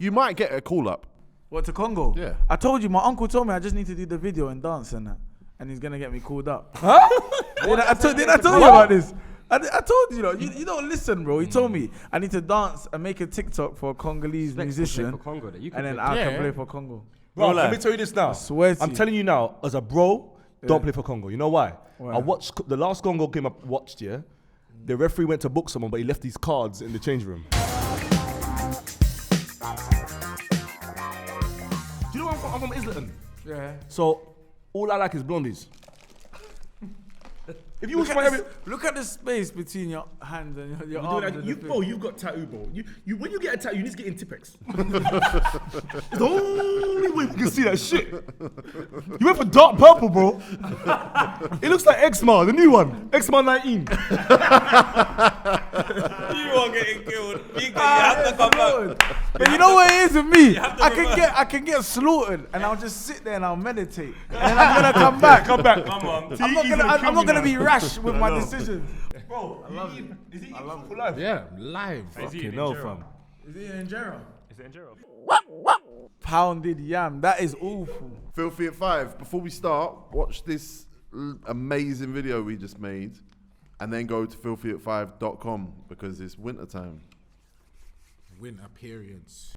You might get a call up. What, to Congo? Yeah. I told you, my uncle told me I just need to do the video and dance and that. And he's going to get me called up. Huh? Did I tell you about this? I told you, you don't listen, bro. He told me I need to dance and make a TikTok for a Congolese musician. For Congo, that you can and then play. I can play for Congo. Bro, let me tell you this now. I swear to I'm you. telling you now, as a bro, don't play for Congo. You know why? Why? I watched the last Congo game I watched, yeah? The referee went to book someone, but he left these cards in the change room. Do you know I'm from Islington? Yeah. So, all I like is blondies. If you Look at the space between your hands and your arms. Bro, you've got tattoo, bro. You when you get a tattoo, you need to get in Tipex. The only way we can see that shit. You went for dark purple, bro. It looks like X-Ma, the new one. X-Ma 19. You are getting killed. You have to come back. But you know what it is with me? I can get slaughtered and I'll just sit there and I'll meditate. And then I'm gonna come back. Come back. I'm not gonna be rash with my decisions. Bro, I love it. Is he for life? Yeah, live. Okay, no, fam. Is he in injera? Is it in jail? Pounded yam. That is awful. Filthy at 5. Before we start, watch this amazing video we just made, and then go to filthyat5.com because it's winter time. Winter periods.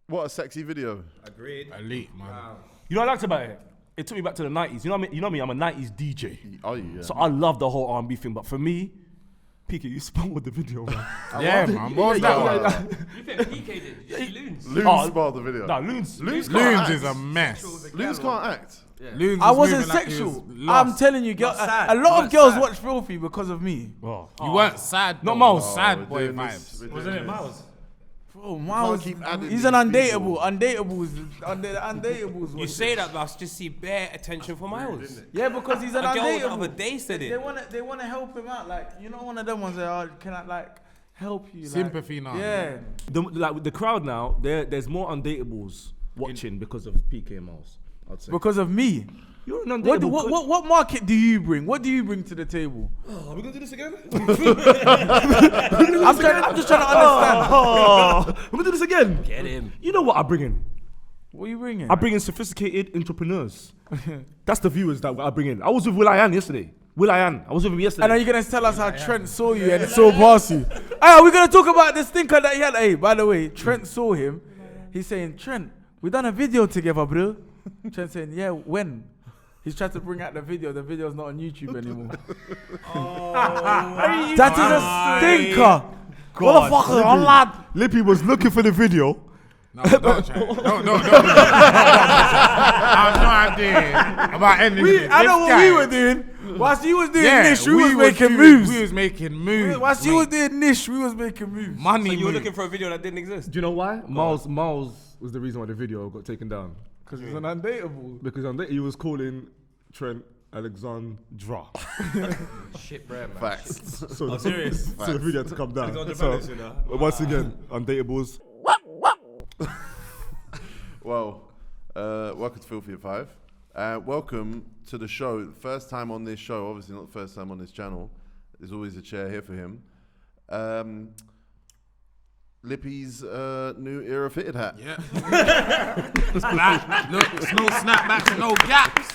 What a sexy video. Agreed. Elite, man. Wow. You know what I liked about it? It took me back to the 90s. You know me, I'm a 90s DJ. Are you? Yeah. So I love the whole R&B thing, but for me, PK, you spun with the video, man. Yeah, man. What was that one? You think PK did? You see Loons? Loons spoiled the video. Nah, Loons Loons is a mess. Loons can't act. Yeah. Loons I was wasn't moving like he sexual. was lost. I'm telling you, girl, sad. a lot You of girls weren't watch Filthy because of me. Oh. You weren't sad. Not though. Miles. Sad boy doing vibes. this, we're Wasn't doing it this. Miles? Bro, Miles, keep adding he's these an people. undateable. The undateables. You watch say it. that, but I just see bare attention for Miles. Yeah, because he's an A girl the undateable. other day said They it. wanna help him out. Like, you know, one of them ones that are, can I like help you? Sympathy like, now. Yeah. With the crowd now, there's more undateables watching because of PK Miles, I'd say. Because of me. You're an undateable. What market do you bring? What do you bring to the table? Oh, are we gonna do this again? I'm just trying to understand. Oh, we're gonna do this again. Get him. You know what I bring in? What are you bringing? I bring in sophisticated entrepreneurs. That's the viewers that I bring in. I was with Will.i.am yesterday. I was with him yesterday. And are you gonna tell us how Trent saw you and saw past you? Hey, are we gonna talk about this thinker that he had? Hey, by the way, Trent saw him. He's saying, Trent, we done a video together, bro. Trent saying, yeah, when? He's trying to bring out the video. The video's not on YouTube anymore. That is a stinker. Motherfucker, I'm lad. Lippy was looking for the video. No, don't try. No. I have no idea about anything. I know what we were doing. Whilst you was doing Yeah, niche, we was making We moves. was making moves. Whilst you was doing niche, we was making moves. Money So you were moves. looking for a video that didn't exist? Do you know why? Miles was the reason why the video got taken down. Because it's an undateable. Because on that he was calling Trent Alexandra. Shit, bro, man. Facts. So, I'm serious. so the video had to come down. Alexandra So, Ballas, you know. once again, undateables. Well, welcome to Filthy at 5. Welcome to the show. First time on this show, obviously not the first time on this channel. There's always a chair here for him. Lippy's new era fitted hat. Yeah. Look, it's no snapbacks, no gaps.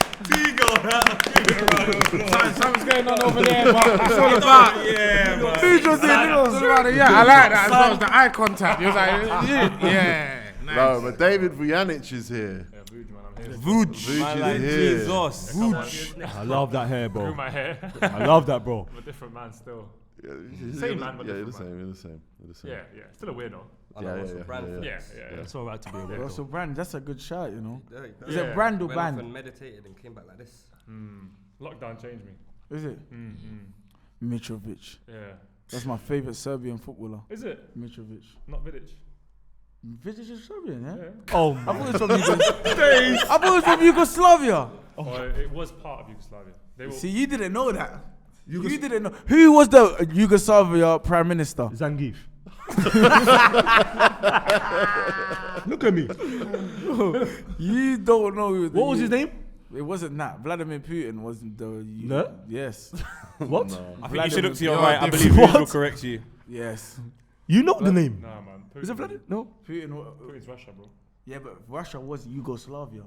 Something's going on over there, but it's all about. Yeah, man. It's all about it. Yeah, I like that as well as the eye contact. He was like, yeah. Nice. No, but David Vujanic is here. Vuj. Vuj is here. Jesus. I love that hair, bro. Grew my hair. I love that, bro. I'm a different man still. Yeah, Same man, but yeah, you're the different same. You're the same. You're the same. Yeah. Still a weirdo. Yeah. It's all right to be a weirdo. Russell Brand, that's a good shout, you know. Is Yeah. it brand or Went off band? and meditated and came back like this. Lockdown changed me. Is it? Mitrovic. Yeah. That's my favorite Serbian footballer. Is it? Mitrovic. Not Vidic. Vidic is Serbian, yeah? Oh, I thought it was from Yugoslavia. I thought it was from Yugoslavia. Oh, it was part of Yugoslavia. They were. See, you didn't know that. You didn't know. Who was the Yugoslavia prime minister? Zangief. Look at me. You don't know who. What was his name? It wasn't that. Vladimir Putin was the. No? Yes. What? I think you should look to your You're right. I different. believe Vuz will correct you. Yes. You know the name? Nah, man. Putin, Is it Vladimir? No. Putin's Russia, bro. Yeah, but Russia was Yugoslavia.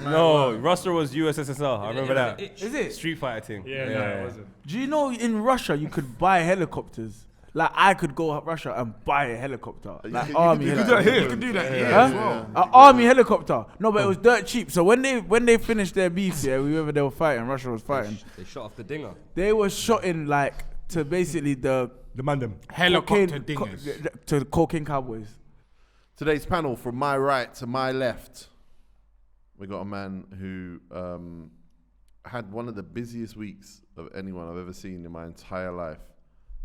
No, Russia was USSR. I remember that. Is it? Street Fighter thing. Yeah, no, it wasn't. Do you know in Russia you could buy helicopters? Like I could go to Russia and buy a helicopter, like you army could do helicopter. that You can do that here Huh? as well. An army helicopter. No, but it was dirt cheap. So when they finished their beef, yeah, whoever they were fighting, Russia was fighting. They shot off the dinger. They were shot in like to basically the Demand them. Helicopter cocaine, dingers. to the cocaine cowboys. Today's panel, from my right to my left, we got a man who had one of the busiest weeks of anyone I've ever seen in my entire life.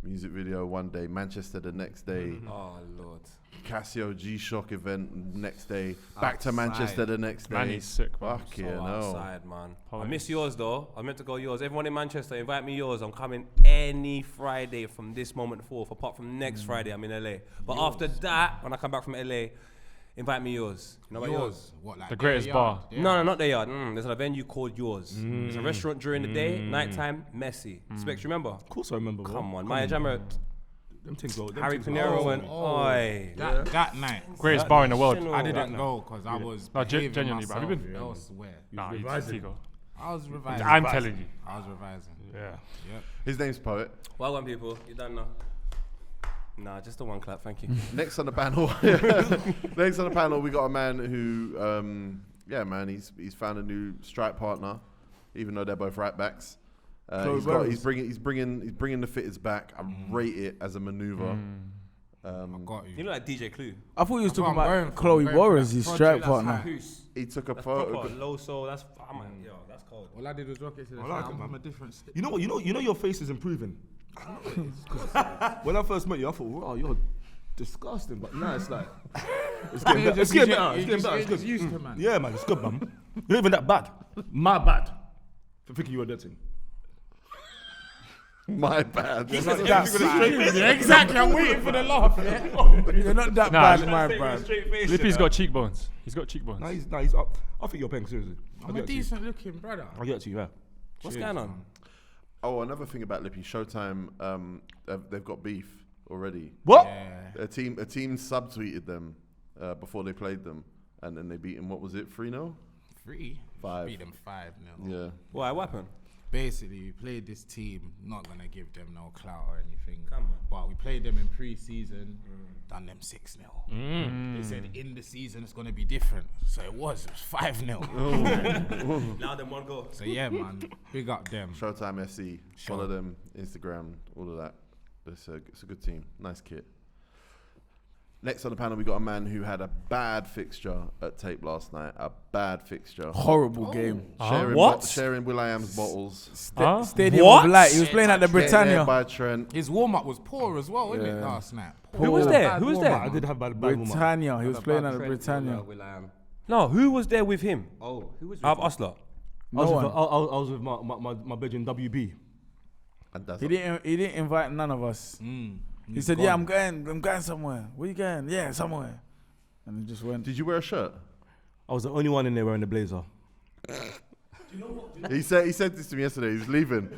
Music video one day, Manchester the next day, Oh, Lord. Casio G-Shock event next day, back to Outside. Manchester the next day. Man, he's sick, man. Fuck So yeah, no. outside, man. I Poets. miss yours, though. I meant to go yours. Everyone in Manchester, invite me yours. I'm coming any Friday from this moment forth, apart from next Friday, I'm in LA. But after that, when I come back from LA, invite me yours. You know about yours? Yours. What, like The greatest their bar. yard? Yeah. No, not the yard. There's a venue called Yours. It's a restaurant during the day, nighttime, messy. Specs, remember? Of course I remember. bro. Come on, Maya Jammer, Them things go. them Harry things go. Pinero and oi. That night. Greatest bar in the world. National- I didn't go because I was No, behaving genuinely, bro. Have you myself been? elsewhere. Nah, you revising. Tego. I was revising. I'm telling you. I was revising. Yeah. His name's Poet. Well done, people. You done now? Nah, just a one clap. Thank you. Next on the panel, we got a man who, yeah, man, he's found a new strike partner, even though they're both right backs. He's bringing the fitteds back. I rate it as a maneuver. I got you. You know like DJ Clue? I thought you was talking I'm going about for- Chloe I'm going Borras, for his that strike project partner. that's He took a That's photo. proper low soul. That's yo, that's cold. All I did was rock it to the I like side. it, I'm man. from a different state. You know what? You know your face is improving. When I first met you, I thought, wow, you're disgusting. But now it's like, it's getting better. It's getting better. It's getting better. It's good. Used to, man. Yeah, man, it's good, man. You're not even that bad. My bad. For thinking you were that thing. My bad. Yeah, exactly. I'm waiting for the laugh. Yeah. You're not that Nah, bad, my bro. Lippy's got cheekbones. He's got cheekbones. Nah, he's up. I think you're paying seriously. I'm a decent looking brother. I'll get it to you, yeah. What's going on? Oh, another thing about Lippy, Showtime, they've got beef already. What? Yeah. A team subtweeted them before they played them, and then they beat them. What was it? 3-0? 3. 5. Beat them 5-0. Yeah. Why? What happened? Basically, we played this team, not gonna give them no clout or anything. Come on. But we played them in pre-season, done them 6-0. They said in the season it's gonna be different. So it was 5-0. Now then one go. So yeah, man, big up them. Showtime FC. Follow them, Instagram, all of that. It's a good team. Nice kit. Next on the panel, we got a man who had a bad fixture at Tape last night. A bad fixture. Horrible game. Sharing Will.i.am's bottles. Stadium What? of Light. He was playing at the Get there Britannia. by Trent. His warm up was poor as well, wasn't it? Last night. Who was there? Who was there? I did have bad warm up. Britannia. He was playing at the Britannia. No, who was there with him? Oh, who was Out of us lot. No one. I was with my bedroom WB. And that's He didn't invite none of us. He said, "Yeah, I'm going somewhere. Where you going? Yeah, somewhere." And he just went. Did you wear a shirt? I was the only one in there wearing the blazer. He said this to me yesterday. He's leaving.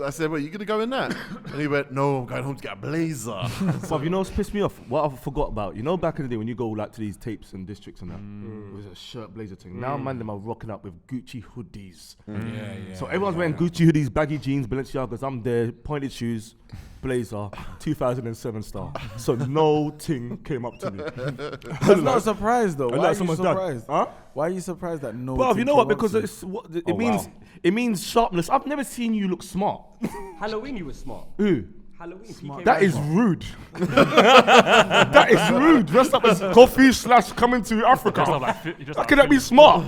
I said, "Well, you gonna go in that?" And he went, "No, I'm going home to get a blazer." Bruv, you know what's pissed me off? What I forgot about. You know, back in the day when you go like to these tapes and districts and that, it was a shirt blazer thing. Now, man, them are rocking up with Gucci hoodies. Yeah. So everyone's wearing Gucci hoodies, baggy jeans, Balenciagas. I'm there, pointed shoes, blazer, 2007 style. So no thing came up to me. I'm not surprised though. And Why are that's you someone's dad. surprised? Huh? Why are you surprised that no? Bruv, team you know what? came up Because to you? it's what it means sharpness. I've never seen you look smart. Halloween, you were smart. Who? Halloween, That is rude. That is rude. Dressed up as coffee / coming to Africa. How can that be smart?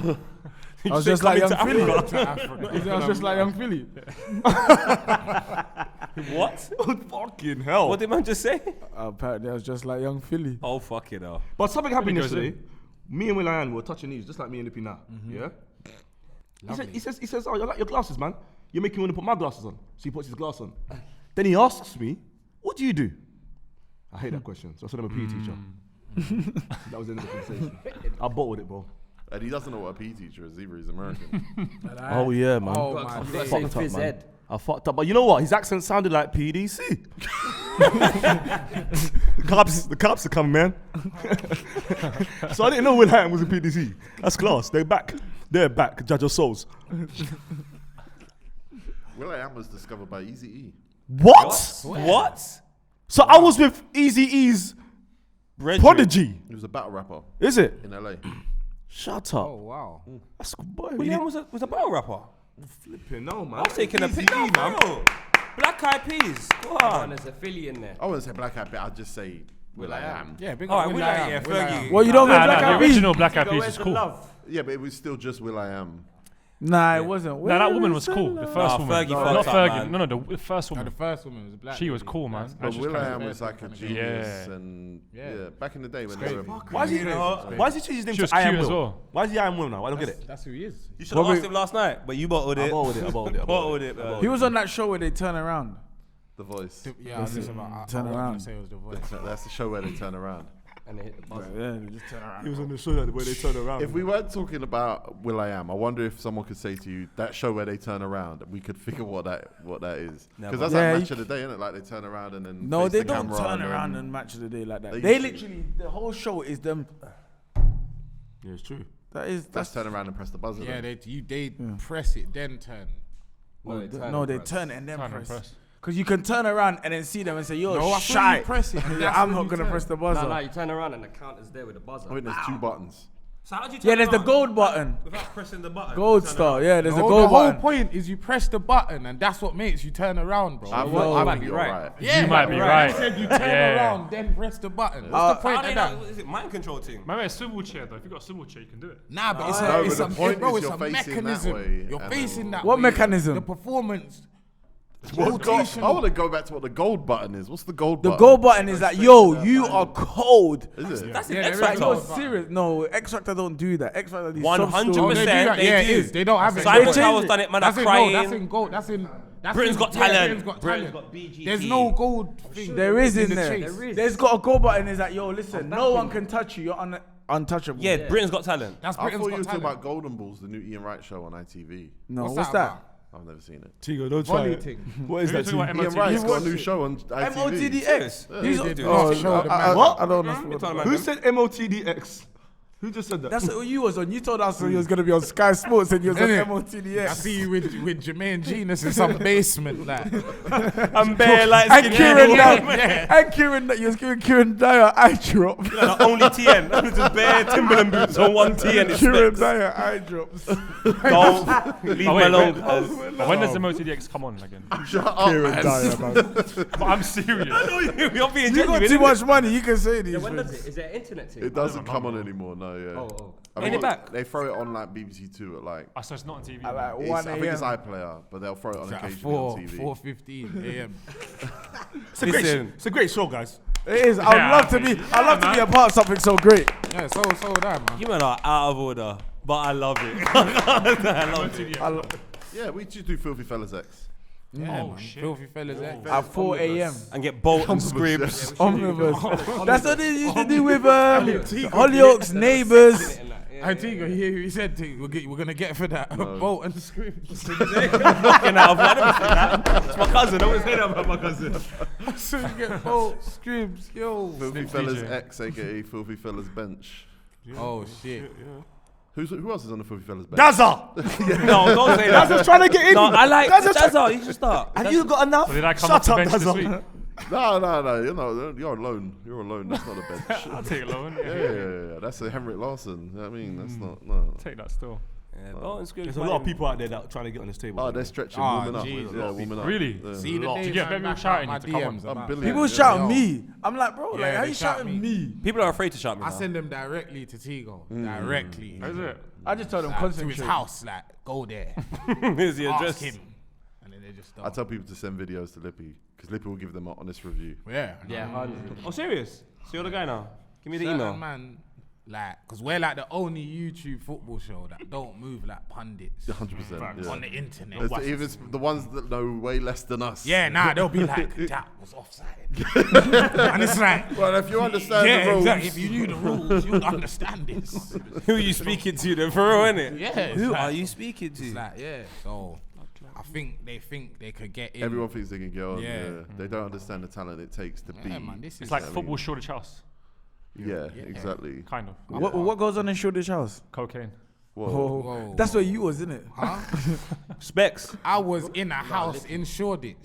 I was just like young Philly. I was just like young Philly. What? Oh, fucking hell. What did man just say? Apparently, I was just like young Philly. Oh, fuck it, though. But something happened goes yesterday. Me and Will.i.am were touching knees, just like me and Lippy now. Yeah? He says, "Oh, you like your glasses, man. You're making me want to put my glasses on." So he puts his glass on. Then he asks me, "What do you do?" I hate that question. So I said, "I'm a PE teacher." That was the end of the conversation. I bottled it, bro. And he doesn't know what a PE teacher is either. He's American. Oh, yeah, man. Oh, I my fucked days. up, Phys man. ed. I fucked up. But you know what? His accent sounded like PDC. The cops are coming, man. So I didn't know Will.i.am was a PDC. That's class. They're back. They're back. Judge your souls. Will.i.am was discovered by Eazy-E. What? So I was with Eazy-E's prodigy. He was a battle rapper Is it? in LA. Shut up. Oh, wow. That's boy. William was a battle rapper. Flipping no, man. I was taking a pic, man. Black Eyed Peas. Go Oh, on. and there's a Philly in there. I wouldn't say Black Eyed Peas. I'd just say Will.i.am. Yeah, big All up right, Will.i.am. yeah, Will.i.am. Fergie. Well, you don't get Nah, Black the Eyed Peas. original Black Eyed Peas is cool. Yeah, but it was still just Will.i.am. Nah, it wasn't. No, that woman was cool. The first woman. Fergie Not fucked up, Fergie. man. No, the first No, woman. the first woman was a black She was lady. cool, man. That's- But That's just Will.i.am kinda was like a kinda genius, Yeah. and Yeah. back in the day when Straight they were. Why is he changing his name She to was I Am cute as Will? well. Why is he I Am Will now? I don't get it. That's who he is. You should have asked him last night, but you bottled I it. bottled it. Bottled it, man. He was on that show where they turn around. The Voice. Yeah, I was just about. Turn I was around. gonna say it was the voice. That's the show where they turn around. And they hit the buzzer. Yeah, they just turn around. He was on the show that where they turn around. If we weren't talking about Will.i.am, I wonder if someone could say to you that show where they turn around, and we could figure what that is. Because that's Yeah, like match of the day, isn't it? Like they turn around and then No, face they the don't camera turn and around then- and match of the day like that. They They used to. literally, the whole show is them. Yeah, it's true. That's turn around and press the buzzer. Yeah, then. they press it, then turn. No, they turn and then Turn and press. press. Because you can turn around and then see them and say, "Yo, No, I thought shy." you press it. Yeah, I'm not gonna press the buzzer. No, you turn around and the counter's there with the buzzer. I think there's two buttons. So how do you Yeah, turn there's the around gold button. without pressing the button? Gold Turn star. around. Yeah, there's a No, the gold whole button. point is you press the button, and that's what makes you turn around, bro. I Well, think be you're right. right. Yeah, You might be I right. said you turn Yeah. around, then press the button. What's the point How of they that? not, is it mind control thing? Man, a swivel chair though. If you got a swivel chair, you can do it. Nah, but it's No, a, but it's the a, point bro, is it's you're a facing that mechanism. way, You're and facing then- that What way. mechanism? The performance. I want to go back to what the gold button is. What's the gold The button? gold button is like, "Yo, you are cold." Is it? That's Yeah, an X there Like, is you're Factor. serious? No, X Factor don't do that. X Factor these 100%. Oh, they do that. They Yeah, it do. is. They don't have it. Simon They Cowell's change done it, man. That's I'm in crying. gold. That's in gold. That's Britain's in, Got yeah, Talent. Britain's Got Britain's Talent. got BGT. There's no gold thing. There is in the there. chase. There is. There's got a gold button. It's like, "Yo, listen, no one can touch you. You're untouchable." Yeah, Britain's Got Talent. That's I thought Britain's you Got were talking Talent. about Golden Balls, the new Ian Wright show on ITV. No, What's what's that that? about? I've never seen it. Tigo, don't try Volley it. thing. What is Maybe that? talking about Tigo? Ian MOTD. Wright's got a new show on ITV. MOTDX. Yeah. He's They did. oh, Show the man. I don't know. Who said MOTDX? Who just said that? That's what you was on. You told us you was gonna be on Sky Sports and you was on Innit? MOTDX. I see you with Jermaine Genius in some basement, like. I'm bare like And Kieran Dyer. Yeah. And Kieran, you was giving Kieran Dyer eye drop. Like the only TN. Just bare Timberland boots on one TN. It's Kieran specs. Dyer eye drops. Don't leave Oh, me wait, alone. wait. cuz. But when does the MOTDX come on again? Shut up, man. But I'm serious. You're being You got genuine. too much money. You can say these Yeah, when things. does it? Is there an internet thing? It doesn't come on anymore, no, yeah. Oh. I Ain't it back? They throw it on like BBC Two at like, So it's not on TV. At like it's, 1 I think it's a.m. iPlayer, but they'll throw it on At occasionally on TV. 4:15 a.m. It's a great show, guys. It is. I'd love to be. I'd love to be a part of something so great. Yeah, so that, man. You men are out of order, but I love it. I love it. Yeah, we just do Filthy Fellas X. Yeah, Oh, man. shit. Filthy fellas, At 4 a.m. And get Bolt and Scribs. Omnibus. That's what they used to do with Hollyoaks, Neighbours. Antigua, he said we're gonna get for that boat and the script. Fucking out of order. It's my cousin. I always say that about my cousin. So you get boat, scripts, yo. Filthy Fellas DJ. X, aka Filthy Fellas Bench. Oh shit. Who else is on the Filthy Fellas Bench? Dazza! No, don't say that. Dazza's trying to get in. No, I like Dazza's that's all. You should start. Have you got enough? So did I come Shut off the up, bench this Dazza. week? No. You're alone. You're alone. That's not a bench. I'll take it alone. Yeah. That's a Henrik Larsson. You know what I mean, that's not. No. Take that still. Yeah, Bolt and Scribs. There's a lot of people out there that are trying to get on this table. Oh, they're stretching, Ah, warming up. Jesus. Yeah, warming up. Really? Yeah. See the Did you days get I'm people back shouting out you to my come on? DMs I'm about- billion. People Yeah. shout me. I'm like, bro, Yeah, like, how they you shout shouting me. me? People are afraid to shout me I now. send them directly to Tego. Directly. Is it? I just told them Like, to his concentrate. house, like, go there. Here's the Ask address. him. And then they just I don't. tell people to send videos to Lippy because Lippy will give them an honest review. Yeah. Oh, serious? So you're the guy now? Give me the Certain email. man, like, because we're like the only YouTube football show that don't move like pundits 100%. on Yeah. the internet. It's even the ones that know way less than us. Yeah, nah, they'll be like, that was offside. And it's like, Well, if you understand yeah, the rules, exactly. If you knew the rules, you'd understand this. Who are you speaking to then, for real, innit? Yeah, it's Who like- are you speaking It's to? like, yeah, so I think they could get in. everyone thinks they can get on. Yeah. Yeah. They don't understand the talent it takes to Yeah, be. man, this is It's like I mean- football Shoreditch House. Yeah, exactly. Kind of. What goes on in Shoreditch House? Cocaine. Whoa. Whoa. That's where you was, isn't it? Specs. I was in a house in Shoreditch.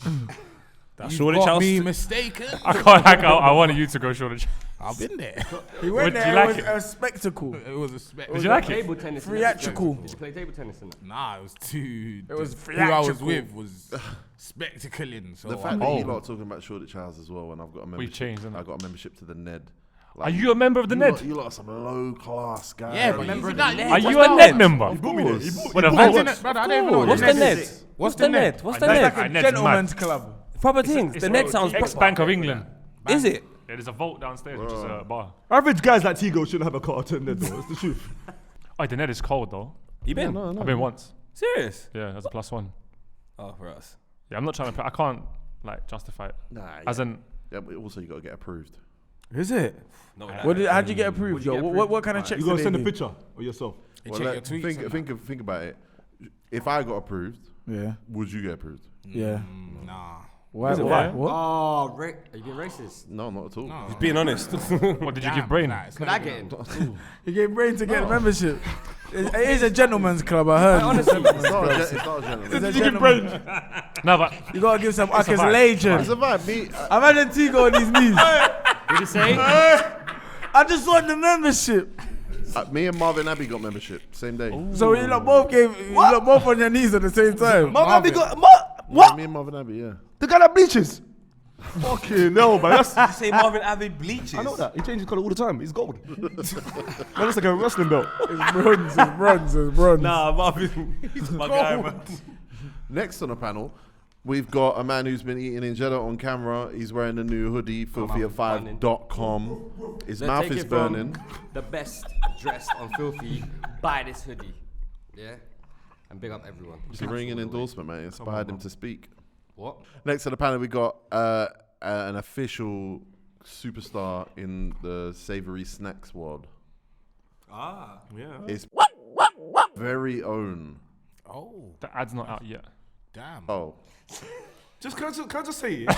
That's You Shoreditch got House. me mistaken. I wanted you to go Shoreditch. I've been there. He went Did there. you like it was a spectacle. It was a spec. Did you like it? Table tennis. innit? Theatrical. Did you play table tennis in it? Nah, it was too. It was who I was theatrical. with was spectacling. So The fact that you lot are talking about Shoreditch House as well, and I've got a membership. changed, innit? I got a membership to the Ned. Are you a member of the you Ned? Lot, you lot are some low class guys. yeah, but Remember you the forgot. Ned? Are you a Ned member? Of course. With a I vote? didn't, brother, I don't even know What's the Ned net? is. What's the net? What's the That's net? like A Ned's gentleman's mad. club. Proper things. The net sounds Ex-Bank of England. Is it? Yeah, there's a vault downstairs, which is a bar. Average guys like Tego shouldn't have a car to Ned, though. It's the truth. Oh, the Ned is cold though. You been? I've been once. Serious? Yeah, that's a +1. Oh, for us. Yeah, I'm not trying to. I can't like justify it. Nah, As in, yeah, but also you got to get approved. Is it? No, How'd you get approved, yo? What kind of checks You did gotta they send a do? picture of yourself. They Well, check your let- tweets. and that. think about it. If I got approved, Yeah. would you get approved? Yeah. Nah. Why? it Why? why? What? Oh, are you being racist? No, not at all. being honest. what did you give Brain? Nah, it's Could not I get in? You gave Brain to get a membership. It is a gentleman's club, I heard. Honestly, It's not a gentleman. It's a gentleman. No, but You gotta give some Akis vibe. legend. It's a vibe. Me, Imagine Tego on his knees. did you say? I just want the membership. me and Marvin Abbey got membership same day. So you lot both on your knees at the same time. Marvin got Yeah, what? me and Marvin Abbey, yeah. The guy that bleaches. Fucking no, man. That's, Say Marvin Abbey bleaches. I know that. He changes colour all the time. He's gold. That looks like a wrestling belt. It's bronze. Nah, Marvin. He's my guy, man. Next on the panel, we've got a man who's been eating injera on camera. He's wearing a new hoodie, filthy5.com. His So mouth take is it from burning. The best dressed on Filthy. Buy this hoodie. Yeah? And big up everyone. It's a ringing endorsement, man. It inspired him to speak. What? Next on the panel, we got an official superstar in the savory snacks world. Ah, yeah. It's very own. Oh, the ad's not out yet. damn. Oh, Can I just say it? I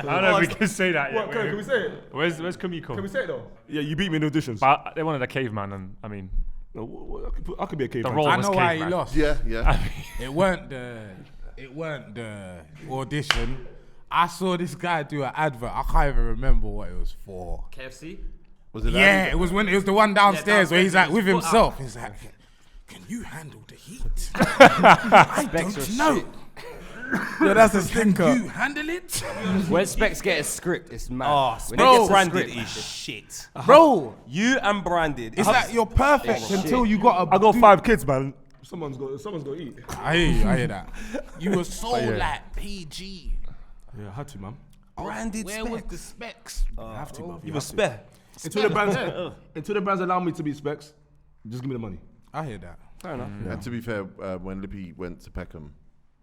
don't know if we can say that yet. What, can we say it? Where's Kamiko? Can we say it though? Yeah, you beat me in auditions. But they wanted a caveman, and I mean, No, I could be a the caveman. role I was know why he caveman. lost. Yeah. It weren't the audition. I saw this guy do an advert. I can't even remember what it was for. KFC? Was it Yeah, that? it was the one downstairs where he's like with downstairs, himself. He's like, can you handle the heat? I don't know. Yeah, that's a Can stinker. you handle it? When Specs get a script, it's mad. Oh, When Specs they get Branded script, is shit. Bro, You and Branded. it's like you're perfect until you got a. I got 5 kids, man. Someone's got to eat. I hear that. You were so like PG. Yeah, I had to, man. Branded Where Specs. was the specs? have to, man. You were spare. Until the brands allow me to be Specs, just give me the money. I hear that. Fair enough. And to be fair, when Lippy went to Peckham,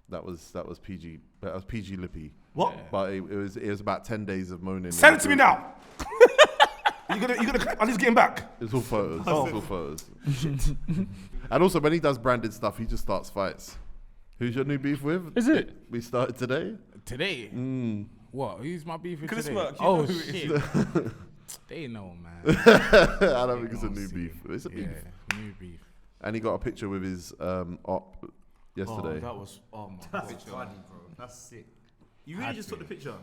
that was PG. That was PG Lippy. What? But it was about 10 days of moaning. Send it to me now. you gonna? I'm just getting back. It's all photos. It's all photos. And also, when he does branded stuff, he just starts fights. Who's your new beef with? Is it? We started today. Today? What? Who's my beef with Chris today? Merck, you Oh, know who it shit. They know, man. I don't think it's a new beef. It's a beef. Yeah, new beef. And he got a picture with his op yesterday. was. Oh my god. That's funny, bro. That's sick. You really just took the picture.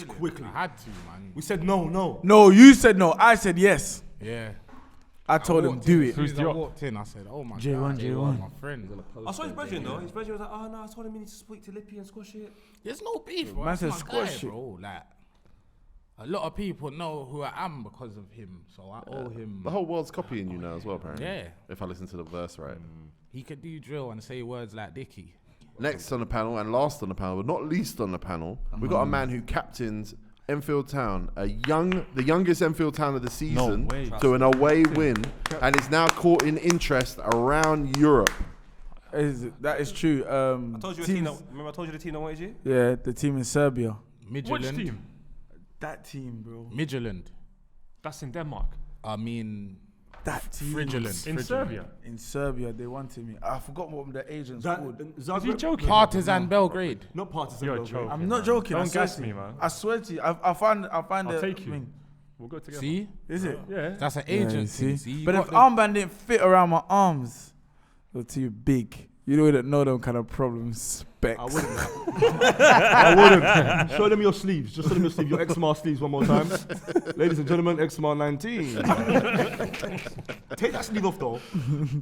Quickly. I had to, man. We said no. No, you said no. I said yes. Yeah. I told him do it. As soon as Who's I the op? walked in, I said, oh my J1, God. J1. My friend. I saw his brethren though. His brethren was like, oh no, I told him he needs to speak to Lippy and squash it. There's no beef, bro. Man That's said my squash guy, it. bro. Like, a lot of people know who I am because of him, so I owe him. The whole world's copying you now as well, apparently. Yeah. If I listen to the verse right. He could do drill and say words like Dickie. Next on the panel, and last on the panel, but not least on the panel, we got a man who captains Enfield Town, the youngest Enfield Town of the season, way. to an away win, and is now caught in interest around Europe. That is true. I told you a team teams- that, remember I told you the team that wanted you? Yeah, the team in Serbia. Which Midtjylland. team? That team, bro. Midtjylland. That's in Denmark. I mean, That team. Frigilland. In Serbia. In Serbia, they wanted me. I forgot what the agent's called. Is he joking? Partizan Belgrade. Not partisan. You're though, joking. I'm not joking. Don't I swear gas to me, you. man. I swear to you. I find I'll the take you. thing. We'll go together. See? Is it? Yeah. That's an Yeah, agency. you See? But You if got the- armband didn't fit around my arms, they're too big. You don't know them kind of problems. Specs. I wouldn't. I wouldn't. Show them your sleeves. Just show them your sleeves. Your X-Mar sleeves one more time. Ladies and gentlemen, X-Mar 19. Take that sleeve off though.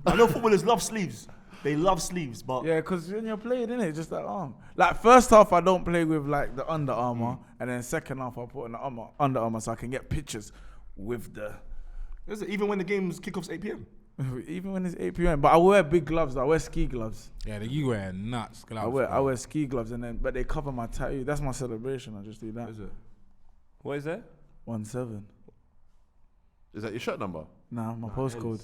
I know footballers love sleeves. They love sleeves, but Yeah, because when you're playing, innit, just that arm. Like, first half, I don't play with, like, the Under Armour. And then second half, I put on the Under Armour so I can get pictures with the... is it, even when the games kick off 8 p.m. Even when it's 8 p.m. But I wear big gloves. I wear ski gloves. Yeah, you wear nuts. I wear ski gloves, but they cover my tattoo. That's my celebration. I just do that. Is it? What is that? 1-7. Is that your shirt number? Nah, my postcode.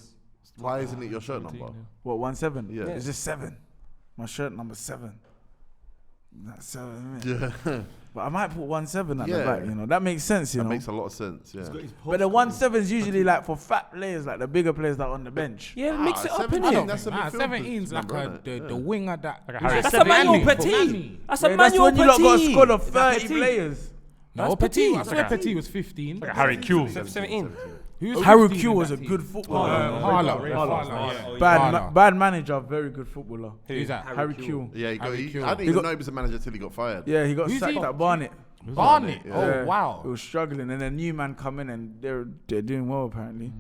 Why isn't it your shirt number? What, 1-7? Yeah. It's just 7. My shirt number 7. That's 7, innit? Yeah. But I might put 1-7 at the Yeah. back, you know. That makes sense, you That know. makes a lot of sense, yeah. But the 1-7 is usually like for fat players, like the bigger players that are on the bench. Yeah, mix it up, 17, innit? that's a Nah, midfield 17's like number, innit? the winger that. Like a Harry That's a Manuel Manny. Petit. That's Yeah, a that's Manuel when you lot got a Petit. squad of Is that 30 Petit? players. No, That's Petit. Petit. I swear Petit was 15. Like a Harry Q. 17. Who's Harry 15 Q in was that a team? good footballer. Harlow. Bad manager, very good footballer. Who's that? Harry Q. Yeah, I Harry didn't Q. even know he was a manager till he got fired. Yeah, he got Who's sacked he? at Barnet. Barnet. Yeah. Oh Yeah. wow. He was struggling, and a new man come in, and they're doing well apparently.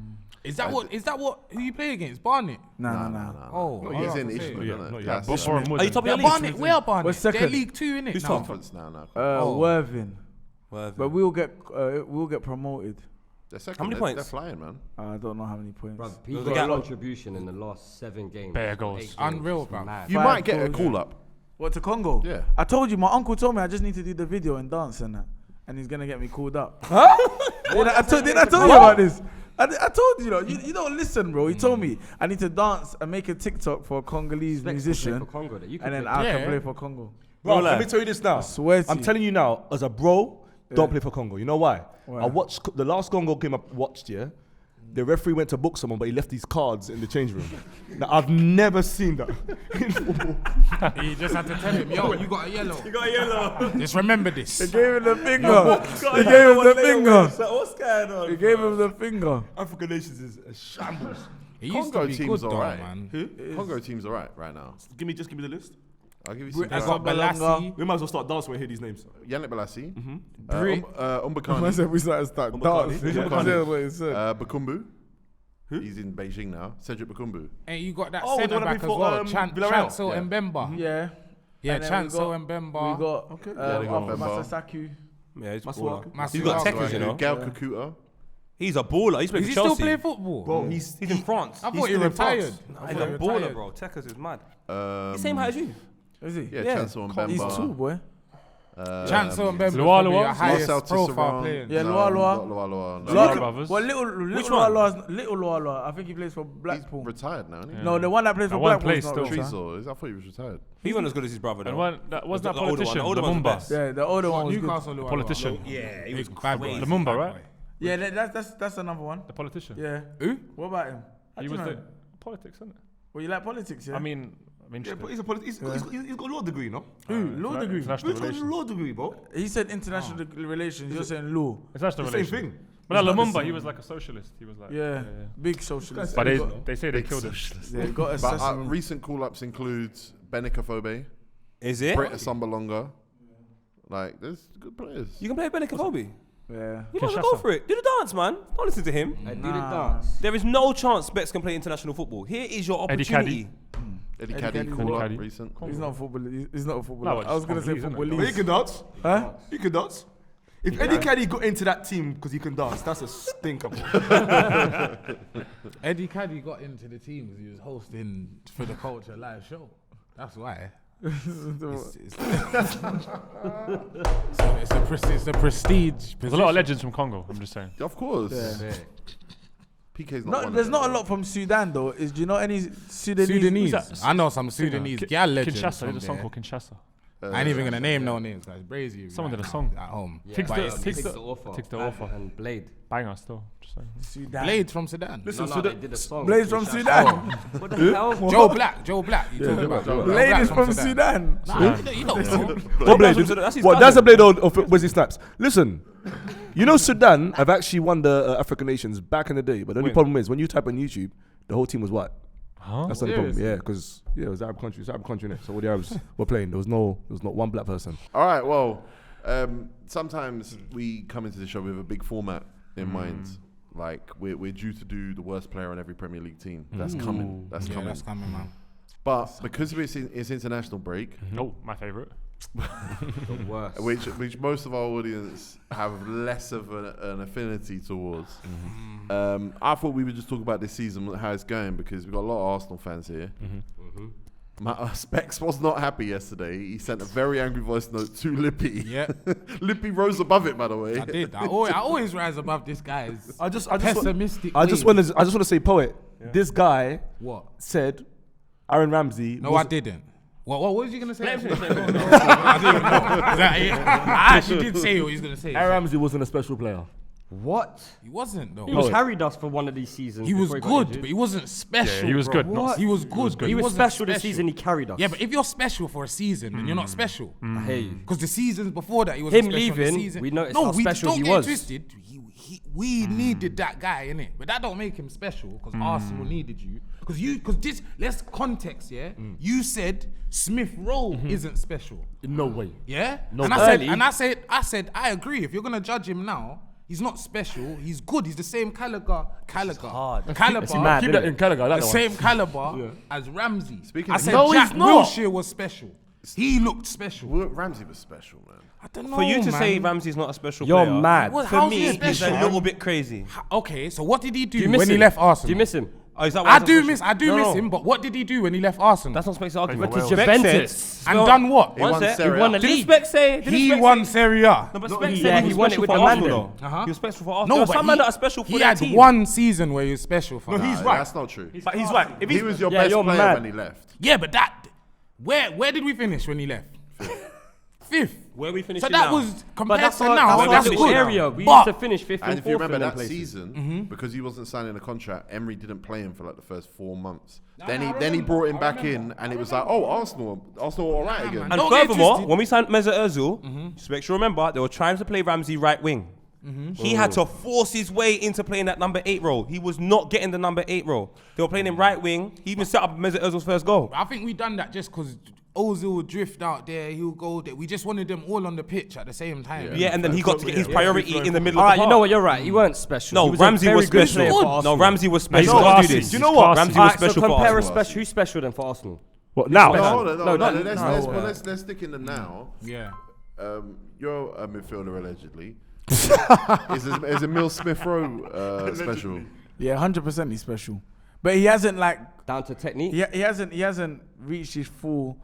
Is that what? Who you play against? Barnet. Nah. Oh, No, I he's was in gonna say. Ishmael, Yeah, isn't no, it? yeah. That's Before Are you top of Yeah, your league? Barnet. Where are Barnet? What's They're second? League 2, innit? Who's now? top? conference now. Worthing. Well, But we'll get promoted. They're second. How many They're points? flying, man. I don't know how many points. Bro, Those Pete's are- contribution in the last 7 games. Bare goals. 8 games, Unreal, is bro. mad. You 5 might get a goals. call up. What, to Congo? Yeah. I told you, my uncle told me I just need to do the video and dance and that, and he's gonna get me called up. Huh? Did I tell you about this? I told you, you don't listen, bro. He told me I need to dance and make a TikTok for a Congolese Specs can play musician, for Congo, that you can and then play. I Yeah. can play for Congo. Bro, Bro, let like- me tell you this now. I swear to I'm you. telling you now, as a bro, don't play for Congo. You know why? Why? I watched the last Congo game I watched. Yeah, the referee went to book someone, but he left these cards in the change room. Now, I've never seen that in football. He just had to tell him, yo, you got a yellow. You got a yellow. Just remember this. He gave him the finger. He gave him the finger. What's going on? He gave him the finger. African nations is a shambles. He used Congo to be team's good though, alright. man. Congo team's alright right now. Just give me the list. I'll give you some. I got Balassi. We might as well start dancing when we hear these names. Yannick Balassi. Brit. I Umbakani. said we started start dancing. That's what he said. Bakumbu. He's in Beijing now. Cedric Bakumbu. And you got that Oh, centre the one that back as we well, fought, Chancel Yeah. Mbemba. Yeah. Yeah, And then Chancel We Mbemba. got Yeah, they got Mbemba. Masasaku. Yeah, he's Masuaku. baller. Masuaku. He's got techers, you know. Gael Kakuta. He's a baller. He's playing Is he for still Chelsea. playing football? Bro, He's in France. I thought he still in retired. France. He's a baller, bro. Techers is mad. He's same height as you. Is he? Yeah, Yeah. Chancel and Bemba. He's tall, boy. Chancel Mbemba is Luala probably your was? highest Marcel profile Tisserand. player. Yeah, No, Luala. not Luala. No. Luala brothers. Well, little Which one? Little Luala. I think he plays for He's Blackpool. retired now, isn't he? No, the one that plays for That one Blackpool is plays not still. retired. Treacle. I thought he was retired. He wasn't as good as his brother, And though. one, that wasn't that The older one. politician, The older one's the Lumumba. best. Yeah, the older one was good. Newcastle The Luala. politician. Yeah, he was Big bad boy. crazy. Lumumba, right? Yeah, that's another one. The politician. Yeah. Who? What about him? How He do you was know the him? politics, isn't it? Well, you like politics, yeah? I mean, I'm Yeah, interested. but he's got a law degree, no? Who? Law degree. International He's got a relations. law degree, bro. He said international relations. You're saying law. International The same relations. thing. But no, Lumumba, he was like a socialist. He was like, Yeah. Big socialist. But He got- they say they killed him. Yeah, got But assassin. recent call-ups include Benica Fobe, Is it? Brett Sambalonga. Like, there's good players. You can play Benica Fobe. Yeah. You might as well go for it. Do the dance, man. Don't listen to him. I do the dance. There is no chance Bex can play international football. Here is your Eddie opportunity. Eddie Eddie Caddy Caddy. call-up Caddy. recent. He's not a footballer. He's not a footballer. No, it's I was gonna say Congolese, isn't it? But he footballist. can dance. Huh? He can dance. If Eddie Caddy got into that team because he can dance, that's a stinker, bro. Eddie Caddy got into the team because he was hosting For the Culture live show. That's why. It's a prestige There's a position. lot of legends from Congo, I'm just saying. Of course. Yeah. PK's not No, one there's of not a them. lot from Sudan though. Is do you know any Sudanese? Sudanese. Who's that? I know some Sudanese gal legends. Kinshasa, from there's a song there. called Kinshasa. I ain't even gonna name no names, guys. Brazy. Someone right did a now song. at home. Takes But the- it's- takes Takes the- the offer. takes the offer. And Blade. Banger still. Just saying. Sudan. Blades from Sudan. Listen, No, they did a song. Blades from Sudan. What the hell? Joe Black. You talking about? Joe Black Ladies from Sudan. Nah, you don't know. What blade? That's his What? cousin. That's a blade of Wesley Snipes. Listen, you know Sudan have actually won the African nations back in the day, but the only problem is when you type on YouTube, the whole team was white. Huh? That's not the problem. Yeah, because it was Arab country. It's Arab country, innit? So all the Arabs were playing. There was not one black person. All right, well, sometimes we come into the show with a big format in mind. Like, we're due to do the worst player on every Premier League team. That's coming. That's Yeah, coming. that's coming, man. But because it's international break, No, my favorite. The worst. which most of our audience have less of an affinity towards. I thought we would just talk about this season, how it's going, because we've got a lot of Arsenal fans here. Specs was not happy yesterday. He sent a very angry voice note to Lippy. Yeah. Lippy rose above it, by the way. I did. I always rise above this guy's I just pessimistic. want to say, poet. This guy What? said Aaron Ramsey. No, I didn't. What was you gonna say? Let him finish, I didn't know. Is that it? I actually did say what he was gonna say. Aaron Ramsey wasn't a special player. What? He wasn't though. He was carried us for one of these seasons. He was before got good, injured. but he wasn't special. Yeah, he was bro. good. Not- He was good. but He was wasn't special this season. He carried us. Yeah, but if you're special for a season, then you're not special. I hear you. Because the seasons before that, he was Him special. leaving, the season. we noticed no, how we special don't he get was. twisted. We needed that guy, innit? But that don't make him special because Arsenal needed you. Because this, let's context, yeah? You said Smith-Rowe isn't special. No way. Yeah? No, and early. I said, I agree. If you're gonna judge him now, he's not special. He's good. He's the same caliber. hard. Caliber. mad, Keep innit? that in Gallagher. I like The that one. same caliber as Ramsey. Speaking I of- said No, Jack he's not. Wilshere was special. He looked special. Ramsey was special, man. I don't know, For you to man. say Ramsey's not a special You're player, mad. What- for how's me, he he's a special? little bit crazy. Okay, so what did he do Do you miss when he him? left Arsenal? Do you miss him? Oh, is that why I he's not do special? miss him, but what did he do when he left Arsenal? That's not Specs' argument. Wales. Because Juventus. and done what? He won sec, Serie He won A. the Didn't league. Specs say? He won Serie A. No, but No, Specs he- said yeah, he he was won it special with for the Arsenal, Mandem. though. Uh-huh. He was special for Arsenal. No, There are some but men that are special for he their had team. one season where he was special for. No, that. he's right. That's not true. But he's right. If He he's was your Yeah, best you're player mad. when he left. Yeah, but that where did we finish when he left? 5th. Where we finishing So that now? was compared that's to our now. That's little good. area. We But- used to finish 5th And and if you 4th in remember them that places. season, because he wasn't signing a contract, Emery didn't play him for like the first 4 months. Then he brought him back in, and it was like, oh, Arsenal all right again. man. And Don't get furthermore, twisted. when we signed Mesut Ozil, just make sure remember they were trying to play Ramsey right wing. He had to force his way into playing that number 8 role. He was not getting the number 8 role. They were playing him right wing. He even set up Mesut Ozil's first goal. I think we done that just because Ozil would drift out there, he'll go there. We just wanted them all on the pitch at the same time. Yeah, and then he got to get his priority in the middle All of right, the you know park. what? You're right. He weren't special. No, He was Ramsey a very was good special. player for No, Arsenal. Ramsey was He's special. classy. Do this. Do you know what? Ramsey was Alright, so special for compare Arsenal. who's special then for Arsenal? What now? No, hold on, No, let's stick in the now. Yeah. You're a midfielder allegedly. is Emile Smith-Rowe special? Yeah, 100% he's special, but he hasn't like Down to technique. he hasn't reached his full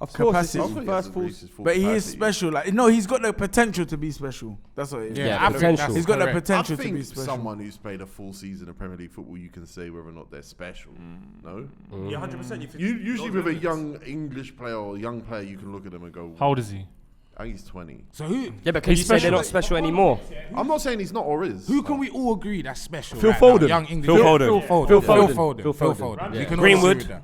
Of course, capacity. this is his first full. But he is special. Like no, he's got the potential to be special. That's what it is. Yeah, Yeah, I think potential. that's He's got the correct. I potential to be think special. someone who's played a full season of Premier League football, you can say whether or not they're special. No? Yeah, 100%. Usually with a young English player or young player, you can look at them and go, How old is he? I think he's 20. So who Yeah, but can you He's say they're special. not special anymore? I'm not saying he's not or is. who can we all agree that's special? Phil right now? Foden. Young English. Phil Foden. Phil Foden. Phil Phil Foden. Foden. Phil Phil Foden. Foden. Yeah. We can all Greenwood. agree with that.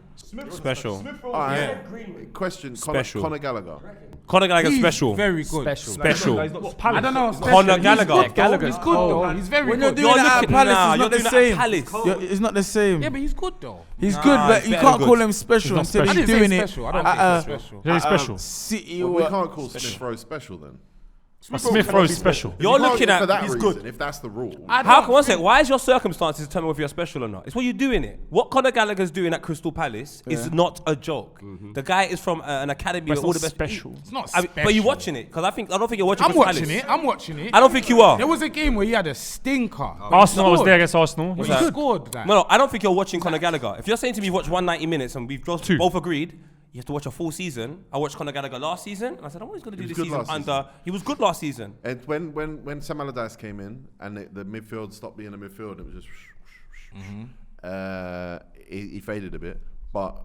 Special. Alright. Question, Special. Conor Gallagher. Conor Gallagher's He's special. very good. Special. I don't know. Conor Gallagher. He's good, though. Gallagher's He's good though. cold. He's very When you're good. doing that at looking- Palace, nah, it's you're not the doing that at same. Palace. It's not the same. Yeah, but he's good though. He's good, but he's you better can't than call good. him special He's until not I he's didn't doing say it. special. I don't at think a he's special. Yeah, he's special. City Well, or we can't call Smith-Rowe special then. Smith-Rowe's special. You're You can't looking for at that he's reason, good. if that's the rule. How can one say? Why is your circumstances determine whether you're special or not? It's what you do in it. What Conor Gallagher's doing at Crystal Palace is not a joke. The guy is from an academy But with all it's the not best. special. It's not I special. mean, but you're watching it because I don't think you're watching. I'm Crystal watching Palace. it. I'm watching it. I don't think you are. There was a game where he had a stinker. Arsenal was there against Arsenal. He that? scored that. No, I don't think you're watching Conor Gallagher. If you're saying to me, watch 190 minutes and we've both Two. agreed, you have to watch a full season. I watched Conor Gallagher last season, and I said, I want he's going to do He was this good season last under. season. He was good last season. And when Sam Allardyce came in and the midfield stopped being a midfield, it was just he faded a bit. But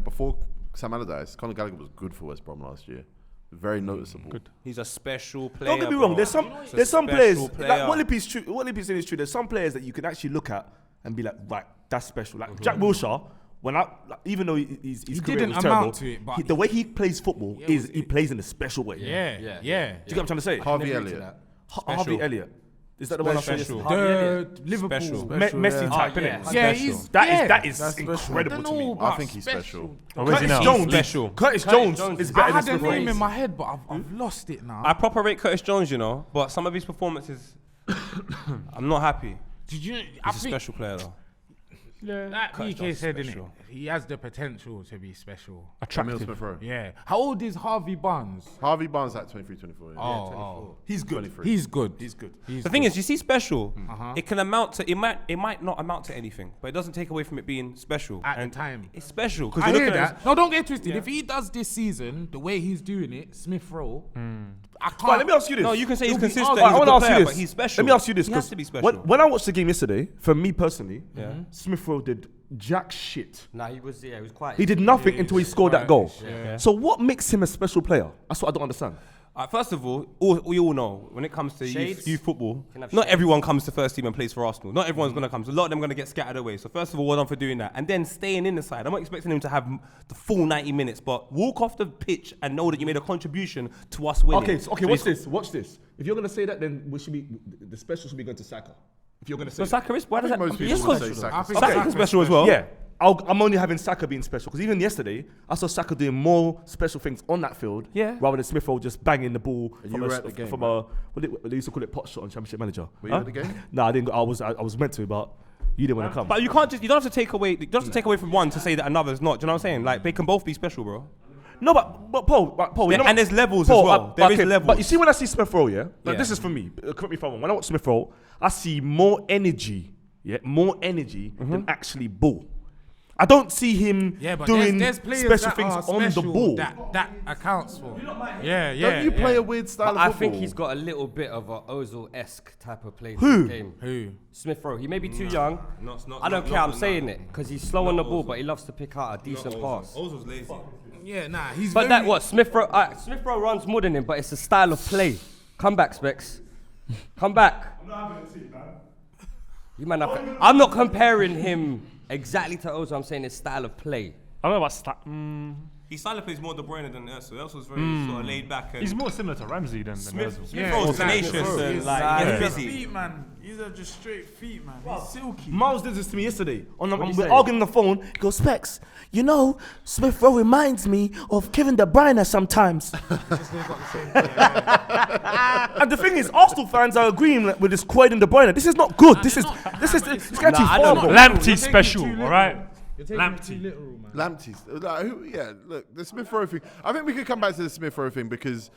before Sam Allardyce, Conor Gallagher was good for West Brom last year. Very noticeable. Good. He's a special player. Don't get me bro. wrong. There's some He's a players special like player. what Lippy's true. What Lippy's saying is true. There's some players that you can actually look at and be like, right, that's special. Like Jack Wilshere. Even though his career didn't was terrible, amount to it, but the way he plays football is he plays in a special way. Yeah. Yeah. Do you get what I'm trying to say? Harvey Elliott. Harvey Elliott. Is that the one I said? Special. The Liverpool. Special. Messi type, yeah. innit? Yeah, Special. he's That is That's special. incredible to me. I think he's special. Oh, where's he Curtis now? Jones. Special. Curtis Jones is I better than had a Smith-Rowe. name in my head, but I've lost it now. I proper rate Curtis Jones, you know, but some of his performances, I'm not happy. Did you? I He's a think special player though. like Curtis PK Jones said, innit? special. He has the potential to be special. Emile Attractive. Smith-Rowe. Yeah. How old is Harvey Barnes? Harvey Barnes at 23, 24. Yeah. Oh, He's good. 23. he's good. He's good. The thing is, you see, special. It can amount to. It might not amount to anything, but it doesn't take away from it being special. At the And time. it's special because I you're hear looking at that. No, don't get twisted. If he does this season the way he's doing it, Smith-Rowe, I can't. Right, let me ask you this. No, you can say he's He'll be consistent. argued. He's a I good want to ask player, you but this. he's special. Let me ask you this He has because to be special. when I watched the game yesterday, for me personally, Yeah. Smith-Rowe did jack shit. Nah, he was quiet. He did nothing until he scored that goal. Yeah. So what makes him a special player? That's what I don't understand. First of all, we all know when it comes to Shades. youth football, Can have not shades. everyone comes to first team and plays for Arsenal. Not everyone's going to come. So a lot of them are going to get scattered away. So first of all, well done for doing that. And then staying in the side. I'm not expecting him to have the full 90 minutes, but walk off the pitch and know that you made a contribution to us winning. Okay, So watch he's- this. Watch this. If you're gonna say that, then we should be the special should be going to Saka. If you're gonna say So Saka is, why does that? most people Yes, would because say Saka. I think Saka's Saka's special as well. yeah, I'm only having Saka being special because even yesterday I saw Saka doing more special things on that field, Yeah. rather than Smith-Rowe just banging the ball And from you were at the game, from right? a what they used to call it pot shot on Championship Manager. Were you at the game? No, I didn't. I was meant to, but you didn't want to come. But you can't just, you don't have to take away, you don't have to take away from one to say that another's not. Do you know what I'm saying? Like, they can both be special, bro. No, but Paul, you Yeah, know, and there's levels Paul, as well. There is levels. But you see, when I see Smith-Rowe, yeah, like Yeah. this is for me. Correct me if I'm wrong. When I watch Smith-Rowe, I see more energy, more energy than actually ball. I don't see him Yeah, but doing there's players special that things are on the special ball. That accounts for. Yeah. Don't you play a weird style But of I football? think he's got a little bit of a Ozil-esque type of play to Who? the game. Who? Smith-Rowe. He may be too young. Not- I don't not- care. I'm not- saying it because he's slow on the ball, but he loves to pick out a decent pass. Ozil's lazy. Yeah, nah, he's But very, that what Smith-Rowe? Smith-Rowe runs more than him, but it's a style of play. Come back, Specs. Come back. I'm not having a seat, man. You man, I'm not comparing him exactly to Ozil. I'm saying his style of play. I don't know about His style plays more De Bruyne than Özil. Özil was very sort of laid back. And He's more similar to Ramsey than Ozil. Smith-Rowe's tenacious and like he's busy. Feet, man. These are just straight feet, man. He's silky. Miles did this to me yesterday. We're arguing on the phone. He goes, Specs, you know, Smith-Rowe reminds me of Kevin De Bruyne sometimes. And the thing is, Arsenal fans are agreeing with this Quaid and De Bruyne. This is not good. This is getting too far, bro. Lamptey special, all right? Lamptey. Lamptey's. Look, the Smith-Rowe thing. I think we could come back to the Smith-Rowe thing because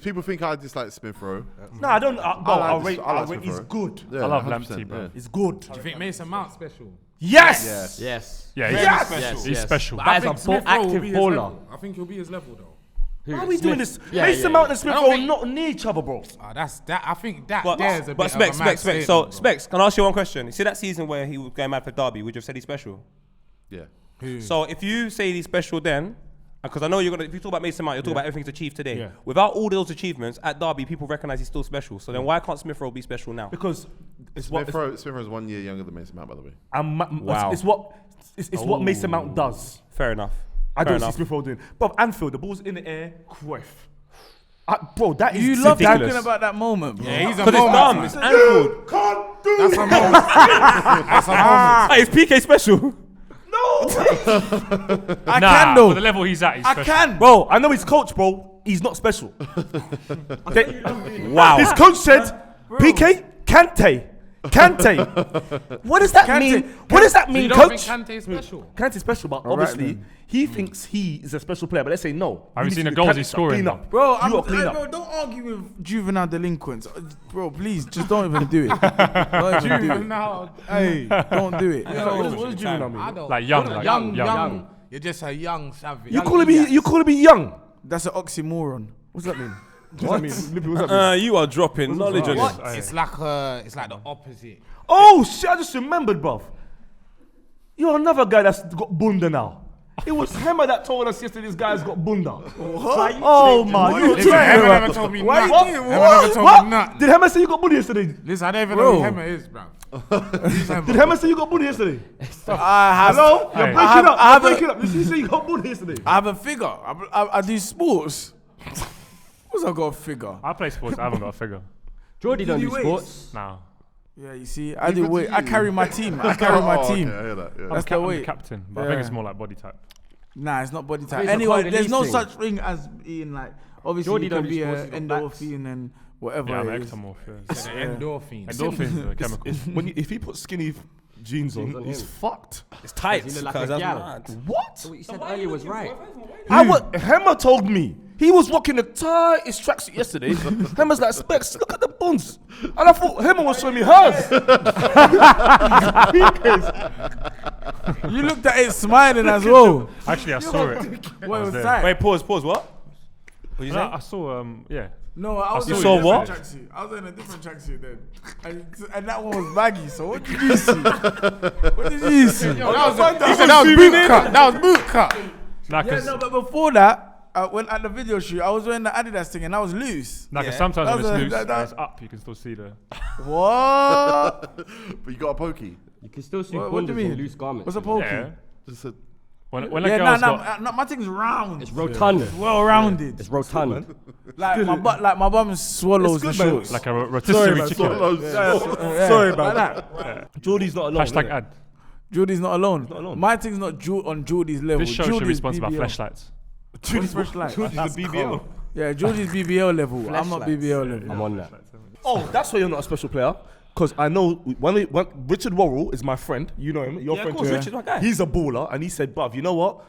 people think I dislike Smith-Rowe. No, I don't. I rate. like He's Smith-Rowe. good. Yeah, I love 100%, Lamptey, bro. He's good. Do you think Mason Mount special? Yes. Yes. Yeah, Yes! he's, he's special. That is a Smith-Rowe will active be his baller. level. I think he'll be his level though. Why are we doing this? Yeah, Mason yeah, Mount and I Smith-Rowe don't are think- not near each other, bro. That's that. I think that But there's a bit Specs. of a mad So statement, bro. Specs, can I ask you one question? You see that season where he was going mad for Derby? Would you have said he's special? Yeah. So if you say he's special, then because I know you're gonna, if you talk about Mason Mount, you're talking about everything he's achieved today. Yeah. Without all those achievements at Derby, people recognise he's still special. So then why can't Smith-Rowe be special now? Because it's what Smith-Rowe's 1 year younger than Mason Mount, by the way. Wow. it's what Mason Mount does. Fair enough. I Fair don't see enough. Smith-Rowe doing. But Anfield, the ball's in the air, Cruyff. Bro, that is You love ridiculous. talking about that moment, bro. Yeah, he's a Because it's dumb. moment. It's Anfield. Can't do That's a moment. That's a moment. Hey, it's PK special. I Nah, can though. for the level he's at, he's I special. can. Bro, I know his coach, bro. He's not special. Wow. His coach said, PK, Kante. What does that mean? What does that So mean, you don't think coach? Kante's special? Kante's special, but obviously he thinks he is a special player. But let's say no. Have you He seen needs the to goals be he's Kante, scoring, clean up. Bro, You gotta clean up. bro, don't argue with juvenile delinquents. Bro, please, just don't even do it. Don't even do it. No, Hey, don't do it. What does juvenile mean? I don't. Like young, like young. You're just a young savage. You calling me young? That's an oxymoron. What's that mean? What does that mean? Lippy, what's that mean? You are dropping knowledge on What? this. It's like the opposite. Oh shit! I just remembered, bruv. You're another guy that's got bunda now. It was Hema that told us yesterday this guy's got bunda. What? Oh my! You Listen, Hema never told me Why nothing. you doing Hema never told me nothing. Did Hema say you got bunda yesterday? Listen, I don't even Bro. know who Hema is, bro. Did Hema say you got bunda yesterday? I have, Hello? You're Hey. breaking up. I have You're a- breaking up. Did you say you got bunda yesterday? I have a figure. I do sports. Of course I got a figure. I play sports, I haven't got a figure. Geordie don't do weights? sports. Nah. Yeah, you see, I do weight. I carry my team. I carry my team. Okay, I hear that. Yeah. That's the I'm the weight. captain, but I think it's Yeah. more like body type. Nah, it's not body type. It's a Anyway, Congolese there's no thing. such thing as being like. Obviously, Geordie you don't can do be sports, an he's got backs. endorphin and whatever. Yeah, I'm it an is. ectomorph. It's endorphins. Endorphins are a chemical. If he puts skinny jeans on, he's fucked. It's tight. Does he look like Because a that's gal? mad. What? So what you said earlier was right. Hema told me he was rocking the tightest tracksuit yesterday. Hema's like, Specs, look at the buns. And I thought Hema was showing me hers. You looked at it smiling as well. Actually, I saw it. What was was there. that? Wait, pause. What? What you No, say? I saw, yeah. No, I was You in saw a what? different tracksuit. I was in a different tracksuit then. And that one was baggy. So what did you see? What did you see? He said that was boot cut. That was boot cut. Nah, Yeah, cause, no, but before that, when at the video shoot, I was wearing the Adidas thing and I was loose. nah, 'cause Yeah. sometimes when That was it's a- loose that- and that- it's up, you can still see the... What? But you got a pokey. You can still see What do you bundas in mean? loose garments. What's a pokey? Yeah. Just a, When a Yeah, girl's got... no, my thing's round. It's rotund. Well rounded. It's rotund. Like my bum swallows the It's good, man. shorts. Like a rotisserie man, chicken. Sorry about Like that. Geordie's not alone. Hashtag innit? ad. Geordie's not alone. alone. My thing's not on Geordie's level. This show should be Geordie's sponsored by BBL. flashlights. Geordie's flashlight. Geordie's the BBL. Yeah, Geordie's BBL level. I'm not BBL level. I'm on that. Oh, that's why you're not a special player. Because I know when Richard Worrell is my friend. You know him. Your Yeah, of friend course, too. Richard's my guy. He's a baller, and he said, "Bruv, you know what?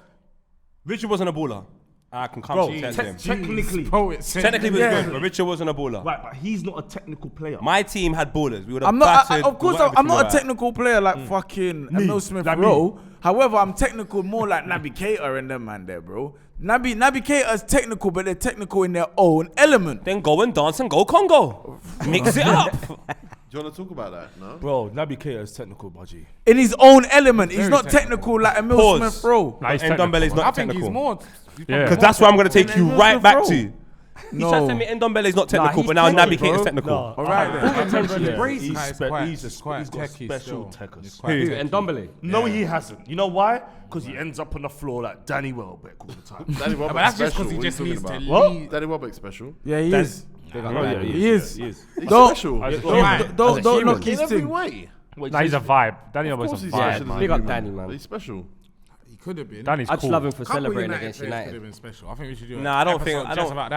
Richard wasn't a baller. I can come Bro, to him. technically, Poet said. Technically, he was good, but Richard wasn't a baller. right, but he's not a technical player. My team had ballers. We would have I'm not. battered. Of course, whatever I'm team not we a were at. technical player like fucking Emile Smith-Rowe. However, I'm technical more like Naby Keita and them man there, bro. Naby Keita's technical, but they're technical in their own element. Then go and dance and go Congo. Mix it up. Do you want to talk about that? No. Bro, Naby Keita is technical, budgie. In his own element, he's Very not technical like Emile Pause. Smith-Rowe. Nah, he's And Ndombele's I not think technical. he's more. Yeah. Because that's where I'm going to take you Emile right back Smith-Rowe. to. He's trying to tell me Ndombele's not technical, he's but now Naby technical, Keita's bro. technical. No, All right, then. He's he's quite got techie special still. techers. He's quite Who? techie. And Ndombele. No, he hasn't. You know why? Because he ends up on the floor like Danny Welbeck all the time. Danny But Welbeck's that's just special. because he What just are you needs to talking What? lead. Danny Welbeck's special. Yeah, he is. Big up Oh, yeah, Naby. He is. He is. He's Don't- special. I- Don't knock In his every thing. way. Nah, he's a vibe. Danny Of Welbeck's course a he's vibe, special. man. Big up Danny, man. He's special. He could have been. Danny's I just cool. love him for Couple celebrating United against players could United. have been special. I think we should do. Nah, I don't think- episode I just don't- about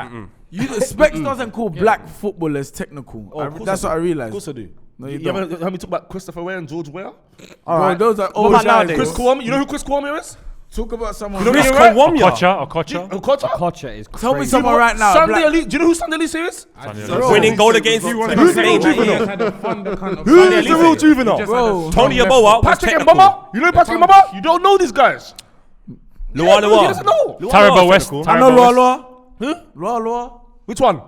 that. Specs doesn't call black footballers technical. Oh, of course That's I what I do. Of realized. course I do. No, you ever don't. heard me talk about Christopher Ware and George Weah? Bro, those are What old about guys. nowadays? Chris Kwame, you know who Chris Kwame is? Talk about someone. You know Chris who right? Kawamia. Okocha. Okocha? Kocha is Tell me crazy. someone right now. Sunday black- Elite. Do you know who Sunday Elite is? Winning goal against you. Who's the real juvenile? Who is the real juvenile? Bro, Tony Yeboah was Patrick technical. Mbama? You know Patrick Mbama? You don't know these guys. Luan He Luan. doesn't know. Taribo West. I know Loa Loa. Huh? Loa Loa. Which one?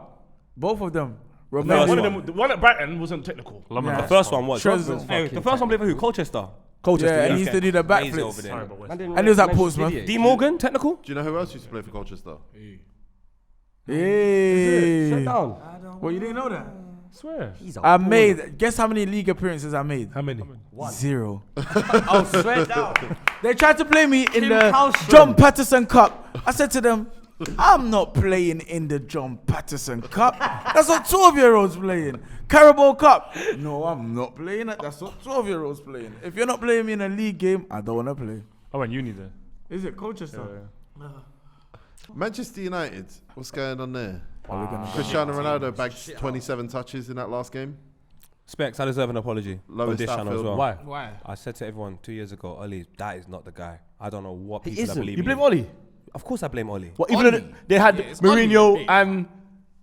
Both of them. No, Romelu. one of them, the one at Brighton wasn't technical. The first one was. Trez- Hey, the first one played for who? Colchester. Colchester. Yeah, and he Okay. used to do the Crazy over backflips. there. And he was at Portsmouth. D Morgan, technical. Do you know who else used to play for Colchester? Hey. Sit down. Well, you didn't know that? Swear. He's a I fool. made. Guess how many league appearances I made? How many? 0. Oh, swear down. They tried to play me in Tim the Kallstrom. John Patterson Cup. I said to them, I'm not playing in the John Patterson Cup. That's what 12-year-olds playing. Carabao Cup. No, I'm not playing it. That's what 12-year-olds playing. If you're not playing me in a league game, I don't want to play. I went uni there. Is it Colchester? Manchester United. What's going on there? Wow. Cristiano Ronaldo bagged 27 touches in that last game. Specs, I deserve an apology. Lowest on this channel as outfield. well. Why? Why? I said to everyone 2 years ago, Oli, that is not the guy. I don't know what people isn't. are believing. You blame Oli? Of course I blame Oli. What, even though they had Yeah, it's Oli, Mourinho mate. and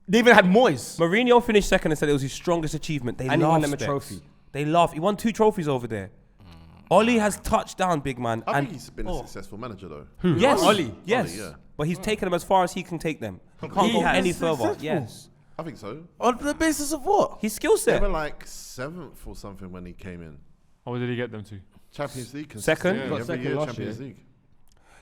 they even had Moyes. Mourinho finished second and said it was his strongest achievement. They And he laugh, won them a Specs. trophy. They laugh. He won 2 trophies over there. Oli has touched down, big man. I and think he's been a successful manager though. yes, Oli? yes. Oli, yeah. But he's taken them as far as he can take them. He can't go has any been further. successful. Yes. I think so. On the basis of what? His skill They set. were like 7th or something when he came in. What did he get them to? Champions League. Second? consistently, Got every second year last Champions year. League.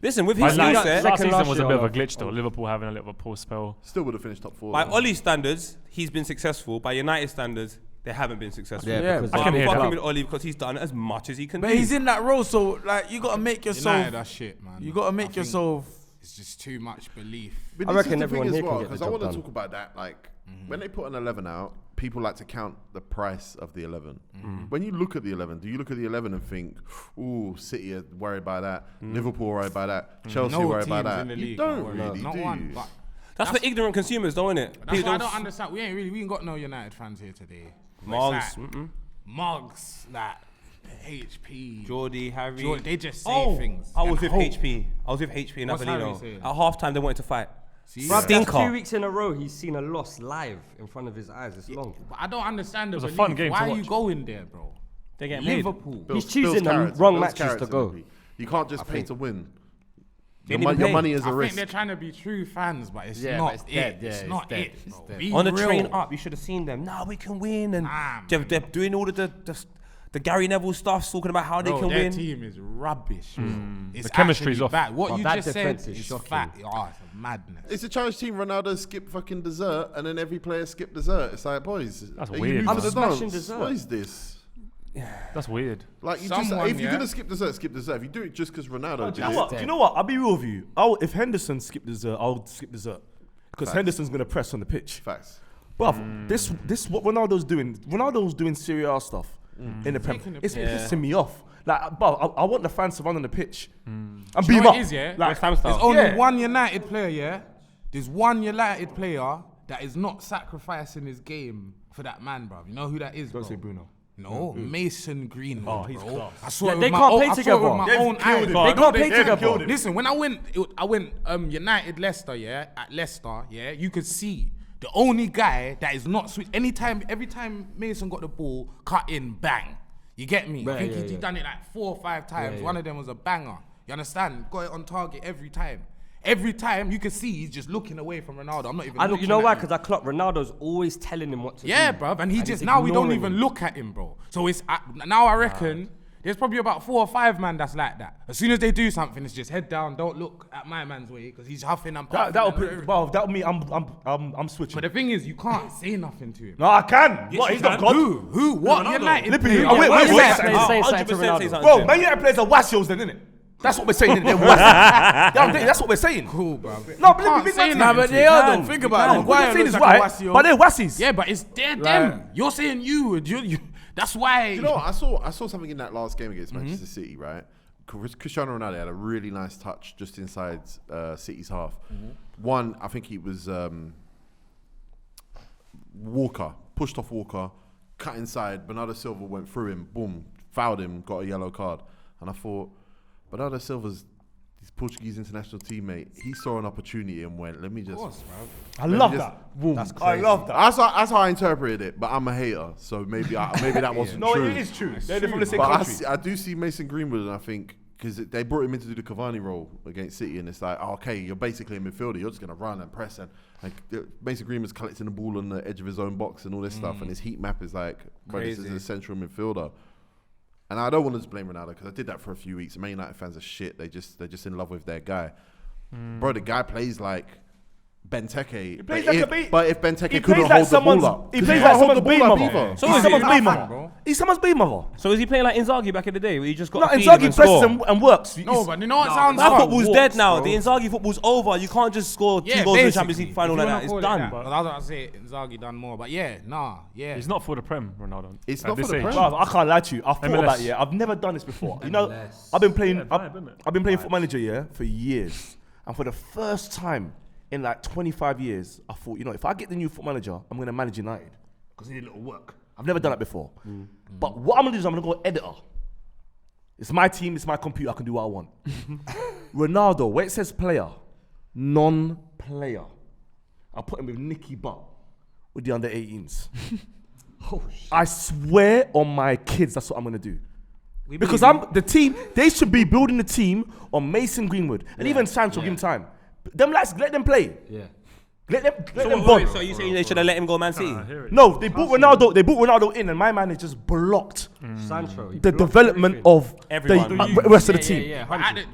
Listen, with his skill Last set, season last was a year bit of a on the- glitch though. Liverpool having a little poor spell. Still would have finished top 4. by though. Oli's standards, he's been successful. By United standards, they haven't been successful. Yeah, Yeah, because But I can I'm hear fucking that. with Oli because he's done as much as he can But do. he's in that role, so like you gotta make yourself. United are shit, man. You gotta I make think yourself. It's just too much belief. But I this is reckon the everyone thing here as can well, get the because I job want to done. talk about that. Like when they put an 11 out, people like to count the price of the 11. When you look at the 11, do you look at the 11 and think, "Ooh, City are worried by that, Liverpool worried by that, Chelsea No worried by teams that"? in the You league don't are worried. really, Not do one. you? But That's for ignorant consumers, though, innit? that's why I don't understand. We ain't got no United fans here today. Mugs, Mugs, like HP, Geordie, Harry. Geordie, they just say things. I was and with hope. HP. I was with HP in What's Harry Avellino. saying? At half time, they wanted to fight. See, Bruv, that's Stinker. 2 weeks in a row he's seen a loss live in front of his eyes. It's long. but I don't understand the was a belief. fun game to Why are you watch. going there, bro? They're getting paid. Liverpool. Bills- He's choosing Bills the carrots, wrong Bills matches carrots, to go. Liverpool. You can't just pay to win. Your, Didn't even your pay. money is I a think risk. they're trying to be true fans, but it's Yeah, not but it's dead, it. yeah, It's it's not dead, it, it's bro. dead. Be On the real. train up, you should have seen them. Nah, we can win. And Nah, they're doing all of the Gary Neville stuff, talking about how Bro, they can their win. team is rubbish. It's The chemistry's actually off. bad. What But you that just said defense is is shocking. fat. Oh, it's a madness. It's a challenge team. Ronaldo skip fucking dessert, and then every player skip dessert. It's like, boys, That's are weird, you new man. to the Smashing dance? dessert. What is this? That's weird. Like, you Someone, just if you're yeah. gonna skip dessert, skip dessert. If you do it just because Ronaldo Do did you know it, what? Do you know what? I'll be real with you. If Henderson skipped dessert, I'll skip dessert because Henderson's gonna press on the pitch. facts. Bruv, this what Ronaldo's doing. Ronaldo's doing Serie A stuff in the Prem. Taking the It's piss. pissing me off. Like, bruv, I want the fans to run on the pitch and Do beat you him know up. what it is, yeah? Like, West Ham style. There's only Yeah. one United player, yeah? There's one United player that is not sacrificing his game for that man, bro. You know who that is, bro? Don't say Bruno. No, Mason Greenwood, Oh, he's bro. class. I saw Yeah, it they with my can't own, play I saw it together. with my They've own killed eyes. him. They No, can't play they've together. killed him. Listen, when I went United Leicester, yeah, at Leicester, yeah, you could see the only guy that is not switch. Every time Mason got the ball, cut in, bang. You get me? I Right, think yeah, he yeah. done it like 4 or 5 times. Yeah, One yeah. of them was a banger. You understand? Got it on target every time. every time you can see he's just looking away from Ronaldo. I'm not even. And looking you know at why? him. Because that clock, Ronaldo's always telling him what to do. Yeah, bruv, and he And just he's now we don't ignoring even him. look at him, bro. So it's now I reckon there's probably about 4 or 5 man that's like that. As soon as they do something, it's just head down, don't look at my man's way because he's huffing and puffing. That'll mean I'm switching. But the thing is, you can't say nothing to him. No, I can. What? He's not God. Who? What? United? Lippy, player? wait, What wait, is wait. that? Say something to 100% say Ronaldo. something. Bro, Man United players are wasios then, innit? That's what we're saying. They're wasios. That's what we're saying. Cool, bro. No, but Can't Lippy, say big Nah, man. but they are though. Think about it. What Maguire you're saying looks is like a right, Wasio. but they're wassies. Yeah, but it's them. You're saying you. That's why. You know what? I saw something in that last game against Manchester City, right? Cristiano Ronaldo had a really nice touch just inside City's half. One, I think he was Walker, pushed off Walker, cut inside. Bernardo Silva went through him, boom, fouled him, got a yellow card. And I thought, Bernardo Silva's his Portuguese international teammate, he saw an opportunity and went, let me just... I love just- that. Boom. That's I crazy. love that. That's how I interpreted it, but I'm a hater, so maybe that wasn't No, true. it is true. They're from the same But country. I do see Mason Greenwood, and I think because they brought him in to do the Cavani role against City, and it's like, oh, okay, you're basically a midfielder. You're just gonna run and press, and Mason Greenwood's collecting the ball on the edge of his own box and all this stuff, and his heat map is like, bro, this is a central midfielder. And I don't want to just blame Ronaldo because I did that for a few weeks. Man United fans are shit. They're just in love with their guy. Bro, the guy plays like Benteke. plays like a beat. But if Benteke He couldn't plays like hold the ball someone's. up, He 'cause plays he like can't hold someone's the beam ball up mother. either. So He's is someone's he? beam mother. He's someone's beam mother. So is he playing like Inzaghi back in the day where he just got No, a feed Inzaghi and presses score? and works. No, but you know what sounds That fun? football's dead now. The Inzaghi football's over. You can't just score 2 goals in the Champions League final like that. It's done. But I was about to say Inzaghi done more, but yeah. He's not for the Prem, Ronaldo. It's at not this for the age. Prem. Bruv, I can't lie to you. I thought MLS. about it. Yeah, I've never done this before. You know, MLS. I've been playing. vibe, innit? I've been playing Foot Manager, yeah, for years, and for the first time in like 25 years, I thought, you know, if I get the new Foot Manager, I'm gonna manage United because it need a little work. I've never done that before. But what I'm gonna do is I'm gonna go editor. It's my team. It's my computer. I can do what I want. Ronaldo, where it says player, non-player, I'll put him with Nicky Butt with the under 18s. I swear on my kids, that's what I'm gonna do. Because I'm the team. They should be building the team on Mason Greenwood and even Sancho. Give him time. Them lads, let them play. Yeah. Let them So bond. you saying they should have let him go Man City? No, they brought Ronaldo. They brought Ronaldo in, and my man has just blocked Sancho. he the blocked development everything. of Everyone. the rest of the team. Yeah,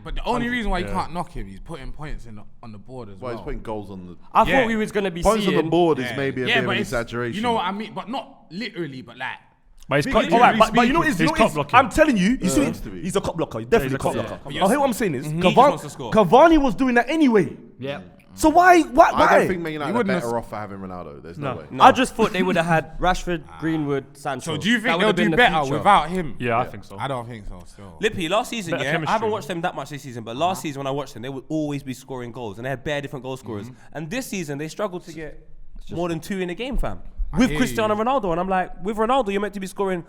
But the only reason why you can't knock him, he's putting points on the board as Well, well. he's putting goals on the I Yeah. thought we was gonna be points on seeing. the board is maybe a bit of but an it's- exaggeration. You know what I mean? But not literally, but like. But he's All got, right, But you know what He's is? cop blocking. I'm telling you, seems to be. he's a cop blocker. He's definitely a cop blocker. blocker. I hear what I'm saying is, just wants to score. Cavani was doing that anyway. Yeah. So why? I don't think Man United are wouldn't better have- off for having Ronaldo. There's no, way. I just thought they would have had Rashford, Greenwood, Sancho. So do you That think would they'll have been do the better future. without him? yeah, I think so. I don't think so. Still. Lippy, last season, Better I haven't chemistry. watched them that much this season, but last season when I watched them, they would always be scoring goals, and they had bare different goal scorers. And this season, they struggled to get more than 2 in a game, fam. With hear Cristiano you. Ronaldo, and I'm like, with Ronaldo, you're meant to be scoring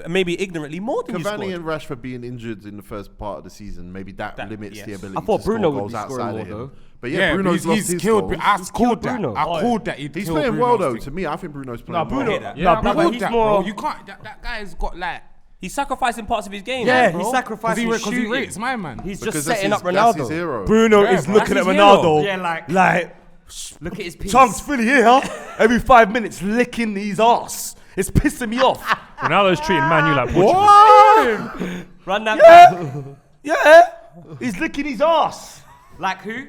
maybe ignorantly more than you Cavani scored. and Rashford being injured in the first part of the season, maybe that limits yes. the ability I thought to score Bruno would goals be scoring outside more, of him. though. But yeah, Bruno's lost his killed. goals. I called that. Bruno. I called that. He's playing well though. To me, I think Bruno's playing Bruno. well. that. Yeah, Nah, but but he's he's more. You can't. That guy's got like. He's sacrificing parts of his game. Yeah, bro. he's sacrificing Because he shooting. rates my man. He's Because just that's setting his, up that's his Ronaldo. hero. Bruno Yeah, is bro. looking at That's his hero. Ronaldo. Yeah, like- Look at his piece. Chunks fully here. Every 5 minutes, licking his ass. It's pissing me off. Ronaldo's treating Man U like Portugal. Run that Yeah, yeah. He's licking his ass. back. Like who?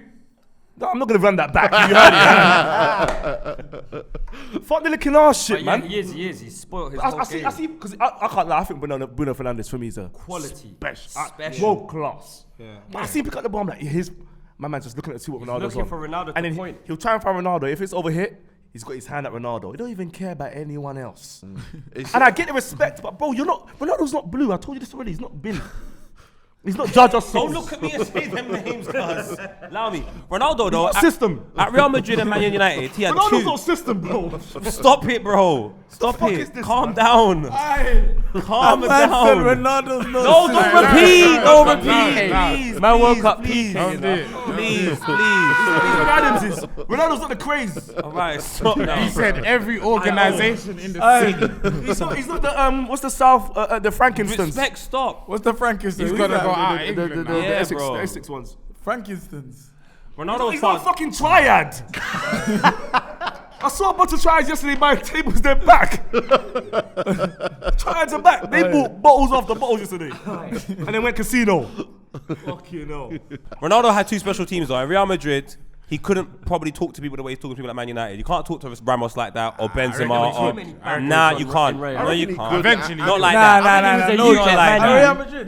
No, I'm not gonna run that back. You heard it. Fuck the licking ass shit, But yeah, man. he is. He's spoiled his whole I game. see, because I can't lie. I think Bruno Fernandes for me is a Quality. special, world class. But I see him pick up the bomb like my man's just looking at see what Ronaldo's looking on. for Ronaldo to and then point. he'll try and find Ronaldo. If it's overhit, he's got his hand at Ronaldo. He don't even care about anyone else. And I get the respect, but bro, Ronaldo's not blue. I told you this already. He's not bin. He's not judge us. Don't look at me and say them names, cuz. Allow me. Ronaldo, though, System. at Real Madrid and Man United, he had Ronaldo's 2. not system, bro. Stop it, bro. Stop fuck it. is this, Calm man? down. Calm Man said down. Ronaldo's not. No, don't repeat. Don't repeat. Nah. Please, Man woke please, up please. Don't do it. Please, please. Ronaldo's not the craze. All right, stop now. He said every organization in the city. He's not the what's the South the Frankensteins. Respect, stop. What's the Frankenstein? He's Who's gotta that? go out of England now. Yeah, Essex, bro. the Essex ones. Frankensteins. Ronaldo He's was not a fucking triad. I saw a bunch of triads yesterday. My tables, they're back. Triads are back. They bought bottles after bottles yesterday, and then went casino. Fucking hell. Ronaldo had 2 special teams though. In Real Madrid, he couldn't probably talk to people the way he's talking to people at Man United. You can't talk to Ramos like that or Benzema. Nah, you can't. No, you can't. Eventually, not like that.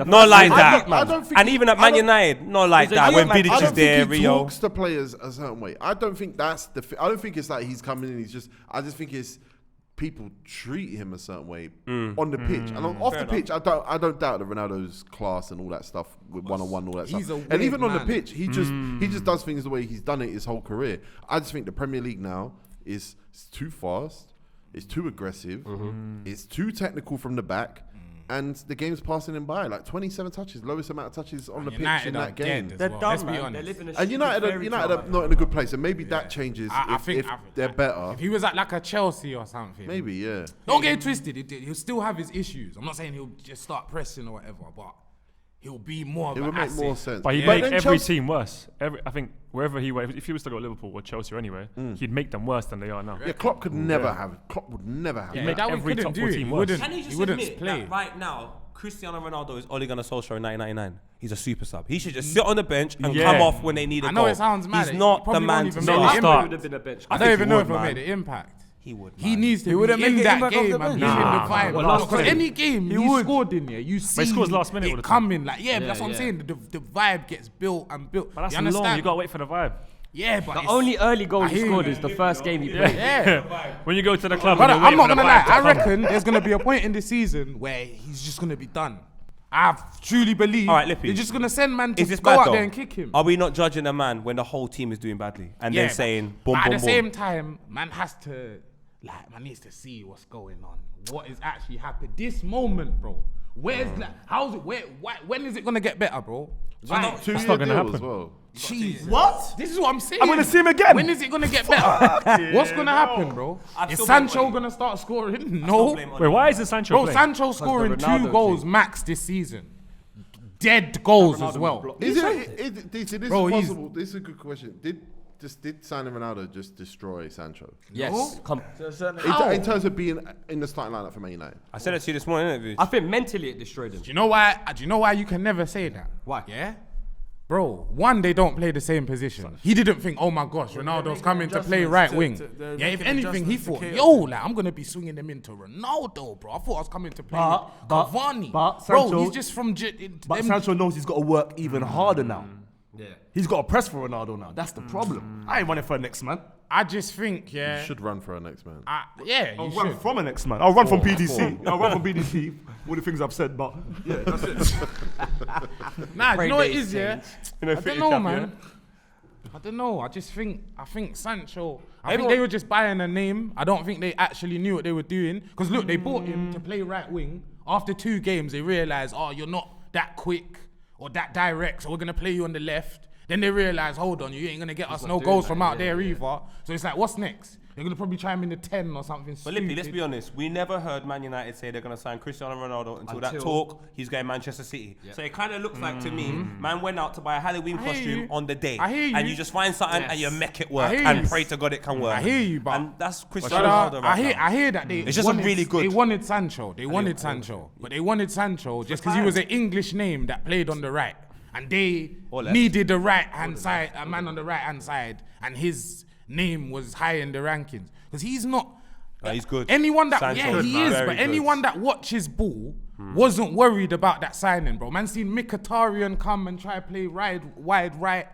Not like that. I don't think And even at Man United, not like that. When Vidic is there, he Rio. talks to players a certain way. I don't think that's I don't think it's like he's coming in. I just think it's people treat him a certain way on the pitch and off the pitch. I don't doubt that Ronaldo's class and all that stuff with one-on-one and all that He's stuff. a And weird even on the man. pitch, he just does things the way he's done it his whole career. I just think the Premier League now is too fast, it's too aggressive, it's too technical from the back. And the game's passing him by, like 27 touches, lowest amount of touches on the pitch in that game. They're Let's dumb, be man. honest. They're living a And United are not in a good place, and maybe that changes if they're better. If he was at like a Chelsea or something, Maybe, yeah. Don't get it twisted. He'll still have his issues. I'm not saying he'll just start pressing or whatever, but he'll be more of It an would make asset. more sense. But he'd But make then every Chelsea- team worse. I think wherever he went, if he was to go to Liverpool or Chelsea or anywhere, he'd make them worse than they are now. Yeah, Klopp would never have Yeah, make that we every couldn't top do four it. team He worse. wouldn't. Can he He just wouldn't admit play. that right now, Cristiano Ronaldo is Ole Gunnar Solskjaer in 1999? He's a super sub. He should just sit on the bench and Yeah. come off when they need a I know goal. it sounds mad. He's not the probably man won't to even No, make the the start. start. Would have been a bench. I don't even know would, if he'll man. make the impact. He would. He man. needs to He be wouldn't make in the that impact off game the and bench. giving the Nah. vibe. Well, last Because minute. any game He he would. scored in, you see he scores last minute all the it time. coming. Like, yeah, but that's what I'm yeah. saying. The vibe gets built and built. But that's you understand? long. You gotta wait for the vibe. Yeah, but The it's- only early goal I he hear scored you. is the first game he played. Yeah. When you go to the club, But and you're I'm not waiting for gonna the lie. vibe to I come. reckon there's gonna be a point in the season where he's just gonna be done. I truly believe. All right, Lippy. They're just gonna send man to Is this go bad out though? there and kick him. Are we not judging a man when the whole team is doing badly and then saying boom, but boom, at the boom? same time, man has to man needs to see what's going on. What is actually happening? This moment, bro. Where's how's it? When is it gonna get better, bro? Like, 2 That's year not gonna deal happen. as well. Jeez. What? This is what I'm saying. I'm gonna see him again. When is it gonna get better? What's gonna happen, bro? I'd Is still blame Sancho Oli. gonna start scoring? Don't No. blame Oli. Wait, why is the Sancho Bro, playing? Sancho scoring the Ronaldo 2 goals thing. max this season. Dead goals as well. Is this Bro, he's- possible? This is a good question. Did signing Ronaldo just destroy Sancho? Yes. In terms of being in the starting lineup for Man United? I said it to you this morning, didn't I think mentally it destroyed him. Do you know why? Do you know why you can never say that? Why? Yeah. Bro, one, they don't play the same position. He didn't think, oh my gosh, Ronaldo's coming to play right wing. they're Yeah, if making anything, he adjustments to thought, cater. yo, like, I'm gonna be swinging them into Ronaldo, bro. I thought I was coming to play with Cavani. but Bro, Sancho- he's just from. But Sancho knows he's got to work even harder now. Yeah. He's got to press for Ronaldo now. That's the problem. I ain't running for a next man. I just think, You yeah. should run for our next man. Yeah, I'll you run should. from a next man. I'll run from PDC. I'll run from BDC. All the things I've said, but yeah, that's it. Nah, you know what it days is, yeah? You know, I fit don't your know, cap, man. I don't know. I think Sancho. I think Everyone- they were just buying a name. I don't think they actually knew what they were doing. Because look, they bought him to play right wing. After 2 games, they realized, oh, you're not that quick or that direct, so we're gonna play you on the left. Then they realize, hold on, you ain't gonna get us no goals from out there either. So it's like, what's next? They're gonna probably try him in the 10 or something. But Lippy, let's be honest. We never heard Man United say they're going to sign Cristiano Ronaldo until that talk. He's going Manchester City. Yeah. So it kind of looks like to me, man went out to buy a Halloween I hear costume you. on the day, I hear and you. you just find something and you make it work, I hear and you. pray to God it can work. I hear you, but and that's But, Cristiano Ronaldo right now. I hear that they. It's just a wanted, really good- They wanted Sancho. They wanted Sancho, but they wanted Sancho just because he was an English name that played on the right, and they Or left. needed the right hand side, a man on the right hand side, and his name was high in the rankings because he's not. He's good. Anyone that Sancho yeah is he good, is, very but good. anyone that watches ball wasn't worried about that signing, bro. Man, seen Mkhitaryan come and try to play wide right.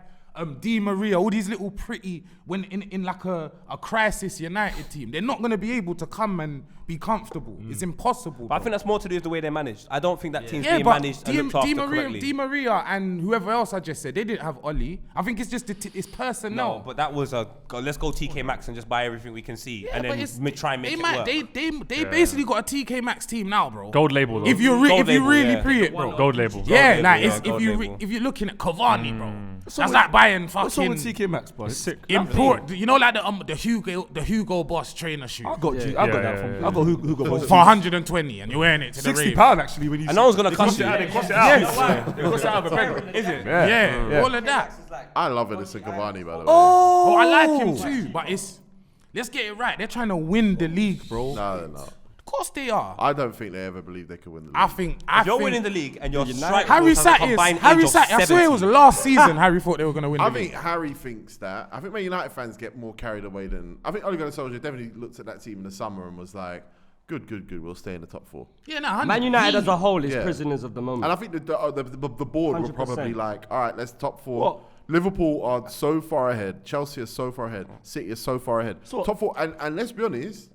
Di Maria, all these little pretty when in like a crisis United team, they're not gonna be able to come and be comfortable. It's impossible. But I bro. think that's more to do with the way they're managed. I don't think that team's Yeah, being but managed and looked after correctly. Di Maria and whoever else I just said, they didn't have Oli. I think it's just it's personnel. No, but that was let's go TK Maxx and just buy everything we can see, and but then it's- try and make they it might, work. They basically got a TK Maxx team now, bro. Gold label, though. If you Gold really label, really yeah. pre it, bro. Gold label. Yeah, label, like yeah, it's, gold label. if you're looking at Cavani, bro. That's like buying What's wrong with fucking TK Maxx, boy? Sick. import. You know, like the Hugo Boss trainer shoe I got you. I got that from. I got Hugo Boss. for 120, and you're wearing it to the rave. £60 actually when you. And no one's gonna cuss you. They cost it out. They cost it out of a bag. Is it? Yeah, all of that. I love Edison Cavani, by the way. Oh, I like him too, but let's get it right. They're trying to win the league, bro. No, they're not. Of course they are. I don't think they ever believe they could win the league. I think If you're winning the league and you're Harry sat I swear it was last season. Harry thought they were going to win. I the think league. Harry thinks that. I think Man United fans get more carried away than. I think Ole Gunnar Solskjaer definitely looked at that team in the summer and was like, good, we'll stay in the top 4. Yeah, no, Man United as a whole is Yeah. prisoners of the moment. And I think the board were probably 100%. like, all right, let's top 4. What? Liverpool are so far ahead. Chelsea is so far ahead. City is so far ahead. So- top 4. And let's be honest,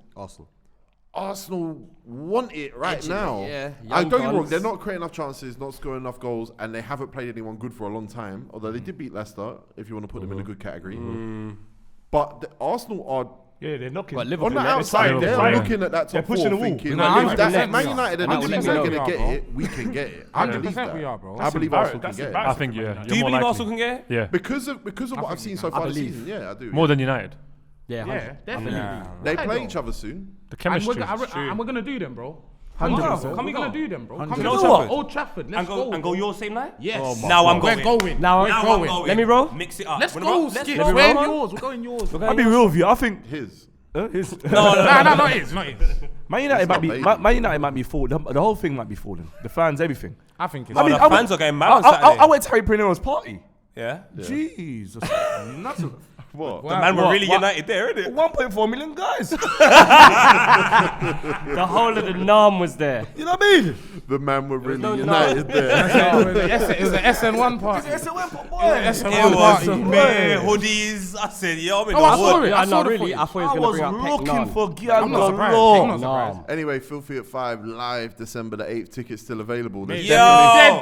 Arsenal want it right Edging now. it, yeah. I Young don't get me wrong, guns. they're not creating enough chances, not scoring enough goals, and they haven't played anyone good for a long time. Although they did beat Leicester, if you want to put them in a good category. But Arsenal are Yeah, they're knocking. But Liverpool on the never outside. signed They're Liverpool. looking at that They're top pushing 4 the wall. thinking, No, if that 100% Man we are. United are the teams 100% that are going we to are, get bro. it, we can get it. I believe 100% we that. are, bro. I believe Arsenal can get it. I think, yeah. You're Do you more believe likely. Arsenal can get it? Yeah. Because of what I've seen so far this season, yeah, I do. More than United. Yeah, Yeah, definitely. They Right, play bro. each other soon. The And chemistry. we're gonna do them, bro. 100%. We're gonna do them, bro. Come 100%. to Old Trafford. Old Trafford. Let's And go your same night? Yes. Now I'm going. We're going. Now we're I'm going. Let me roll. Mix it up. Let's Wanna go, roll? Skits. roll. We're in yours. We're going yours. I'll be real with you. I think His. his. No, Not his. Man United might be. baby. Man United might be falling. The whole thing might be falling. The fans, everything. I think it's. I mean, the fans are getting mad on Saturday. I went to Harry Pinero's party. Yeah. Jesus. Nuts. What? The man were What? really What? united there, isn't it? 1.4 million guys. The whole of the NAM was there. You know what I mean? The man were really no- united there. It was an SN1 party. It was man, hoodies. I said, yo, I'm in Oh, the I saw wood. it. I saw the really. footage. I thought he was I going to was bring up looking Peck for Naan. Gian I'm not surprised. Galore. I'm not surprised. Anyway, Filthy at 5 live December the 8th. Tickets still available. There's Yo.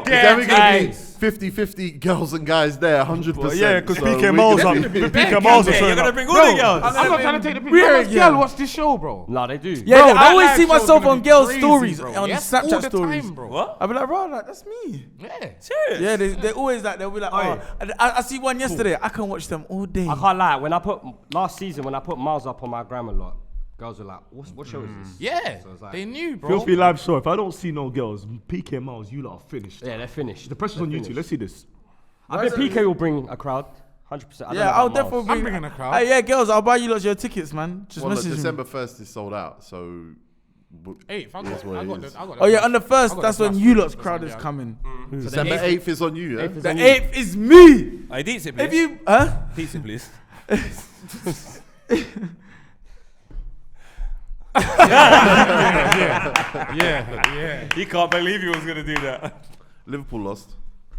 definitely going to be Nice. 50-50 girls and guys there, 100%. Yeah, because So PK we're Miles gonna are be- PK Miles are Yeah, you're showing gonna up. bring all the girls. I'm not trying to take the picture. Weird, How much yeah. girl watch this show, bro? No, they do. Yeah, Bro, I that always live see show's myself gonna on be girls' crazy, stories, bro. on Yes, all Snapchat the stories. time, bro. What? I'll be like, bro, like, that's me. Yeah. Serious? Yeah, they always like, they'll be like, oh, I see one yesterday. I can watch them all day. I can't lie. When I put last season, when I put Miles up on my gram a lot, girls were like, "What show is this?" Yeah, So it's like- they knew, bro. Filthy live show. If I don't see no girls, PK Miles, you lot are finished. Yeah, they're finished. The pressure's on you two. Let's see this. I bet PK will bring a crowd. 100%. Yeah, I'll definitely I'm bringing a crowd. Hey, yeah, girls, I'll buy you lots your tickets, man. Just Well, look, message me. December 1st is sold out, so. Hey, if I That's what it got is. the. Oh yeah, on the I first, got that's the when plus you three lot's for crowd is Sunday. coming. December 8th is on you, yeah? The 8th is me. I deets it, please. If you, huh? Deets it, please. Yeah. He can't believe he was gonna do that. Liverpool lost.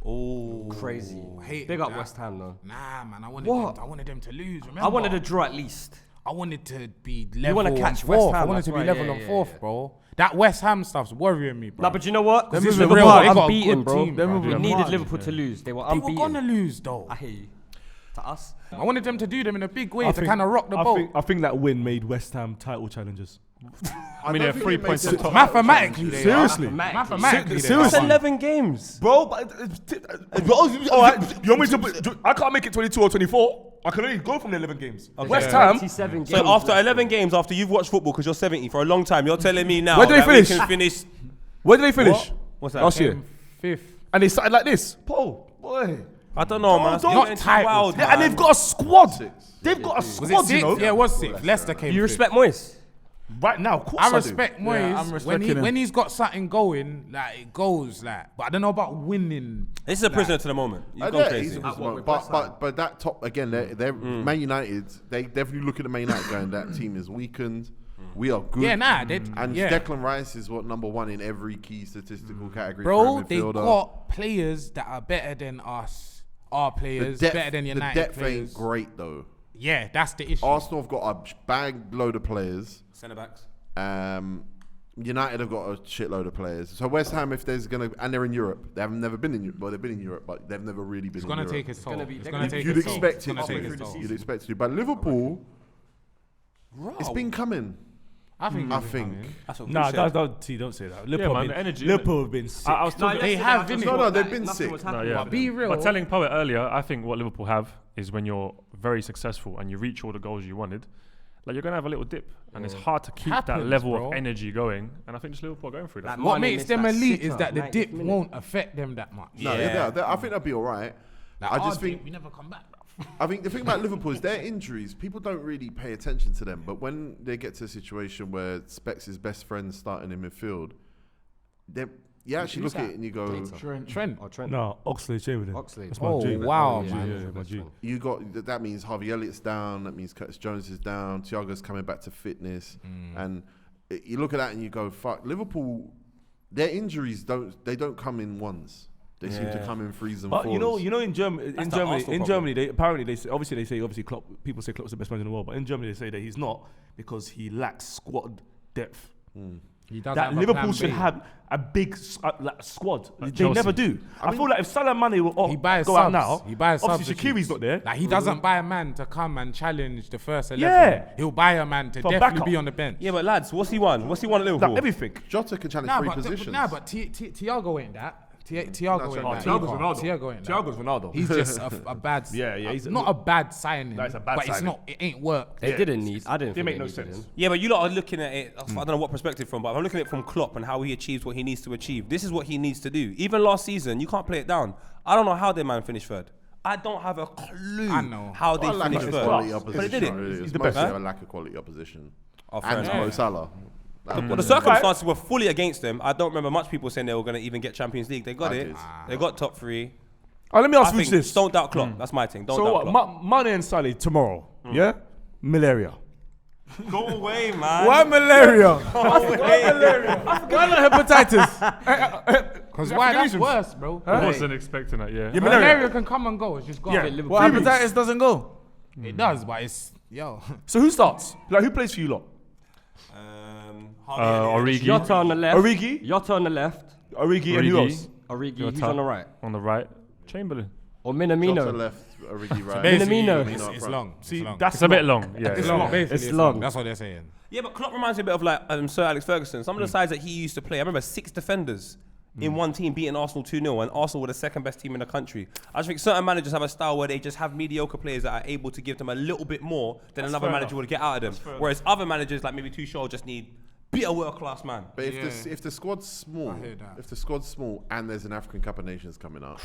Oh, Crazy. Hate Big up that. West Ham though. Nah, man, I What? wanted them to lose. Remember? I wanted a draw at least. I wanted to be level wanna on catch fourth. West Ham, I wanted that's to be right. level Yeah, on yeah, fourth, yeah. bro. That West Ham stuff's worrying me, bro. No, but you know what? They're This moving Liverpool mad. They got a unbeaten, good bro. team, bro. We They're needed mad. Liverpool to lose. They were They were unbeaten. gonna lose, though. I hear you. To us. I wanted them to do them in a big way to kind of rock the boat. I think that win made West Ham title challengers. I mean, they're 3 points on top. Mathematically, they Seriously? are. Mathematically, they Seriously? are. 11 games. Bro, but you want me to? I can't make it 22 or 24. I can only go from the 11 games. West Ham. 27 games. So after 11 games, after you've watched football, because you're 70 for a long time, you're telling me now Where did they that we finish? can finish. Where did they finish? What's that? Last year. Fifth. And they started like this. Paul, boy. I don't know, man. don't- You're getting too tight. wild, Yeah, and man. they've got a squad. They've got a Was squad, it you sixth? know. Yeah, it was sixth. Leicester came You fifth. respect Moyes? Right now, of course I do. respect Moyes I'm when respecting him. when he's got something going, like it goes, like. But I don't know about winning. This is a prisoner to the moment. You've gone Yeah, crazy. he's a good one. But that top again, they're Man United. They definitely look at the Man United going. That team is weakened. We are good. Yeah, nah, they, And yeah. Declan Rice is what #1 in every key statistical category. Bro, for a they midfielder. got players that are better than us. Our players better than United the depth players. ain't great though. Yeah, that's the issue. Arsenal have got a bag load of players. Centre backs. United have got a shitload of players. So West Ham, if there's gonna, and they're in Europe. They have never been in Europe. Well, they've been in Europe, but they've never really been. It's in gonna Europe. take its toll. gonna be- It's they're gonna gonna take You'd its toll. expect It's it gonna take to. its toll. You'd expect it to. But Liverpool, it's been coming. I think. That's what Nah, we said. don't say that. Yeah, man, the energy. Liverpool have been sick. I was talking. They have, innit? No, they've been sick. No, yeah. But be real. But telling Poet earlier, I think what Liverpool have is when you're very successful and you reach all the goals you wanted, like you're gonna have a little dip, and it's hard to keep that Happens, level bro. of energy going. And I think just Liverpool are going through that. What Mane makes missed them that elite is sitter, that the 90th dip minute. won't affect them that much. No, I think they'll be all right. Like I our just think dip, we never come back. I think the thing about Liverpool is their injuries. People don't really pay attention to them, but when they get to a situation where Specs' best friend's starting in midfield, you actually look at it and you go, Trent. Oh, Trent. No, Oxlade-Chamberlain. Oxlade. That's my Oh, G. wow, Yeah, man. yeah, my G. you got that means Harvey Elliott's down. That means Curtis Jones is down. Thiago's coming back to fitness, and you look at that and you go, "Fuck!" Liverpool, their injuries don't come in ones. They seem to come in threes and But fours. in Germany, the Arsenal problem. Germany, they say Klopp. People say Klopp's the best manager in the world, but in Germany they say that he's not because he lacks squad depth. He does That have a Liverpool plan should B. have a big squad. They Chelsea. never do. I feel like if Salah Mane will He buys go out subs. now, He buys obviously substitutes. Shaqiri's not there. Like he doesn't buy a man to come and challenge the first 11. Yeah. He'll buy a man to For definitely backup. be on the bench. Yeah, but lads, what's he won? What's he won at Liverpool? Like everything. Jota can challenge Nah, three but positions. Thiago ain't that. Thiago ain't Thiago's that. Ronaldo. Thiago ain't that. Thiago's Ronaldo. He's just a bad. Yeah, he's not a bad signing. No, it's a bad but signing. it's not. It ain't work. They didn't need. I didn't. They think make no needed sense. him. Yeah, but you lot are looking at it, I don't know what perspective from, but I'm looking at it from Klopp and how he achieves what he needs to achieve. This is what he needs to do. Even last season, you can't play it down. I don't know how their man finished third. I don't have a clue I know. how they lack finished of third. quality But they opposition. did it. Really. He's It's the mostly best. a lack of quality opposition. Oh, fair And enough. Mo Salah. Well, the circumstances were fully against them. I don't remember much people saying they were going to even get Champions League. They got I it. did. They got top three. Let me I ask you think this. don't doubt Klopp. That's my thing. Don't So doubt what? Klopp. Mane and Salah tomorrow. Yeah, malaria. Go away, man. Why malaria? Why not hepatitis? Because why? That's worse, bro. I wasn't expecting that. Yeah. Yeah, malaria. Malaria can come and go. It's just gone. Yeah. What hepatitis doesn't go? It does, but it's So who starts? Like who plays for you lot? Origi Jota on the left. Origi, Jota on the left. Origi, and who Origi. else? Origi. Who's Jota. on the right? on the right, Chamberlain. Or Jota Minamino. left, Origi right. basically, Minamino. Minamino up It's front. long. See, it's long. that's It's a bit long. Yeah. It's yeah. long. Basically, It's it's long. long. That's what they're saying. Yeah, but Klopp reminds me a bit of like Sir Alex Ferguson. Some of the sides that he used to play, I remember 6 defenders in one team beating Arsenal 2-0, and Arsenal were the second best team in the country. I just think certain managers have a style where they just have mediocre players that are able to give them a little bit more than another fair manager enough. would get out of them. Whereas other managers, like maybe Tuchel, just need be a world-class man. But if the squad's small, hear that. if the squad's small and there's an African Cup of Nations coming up,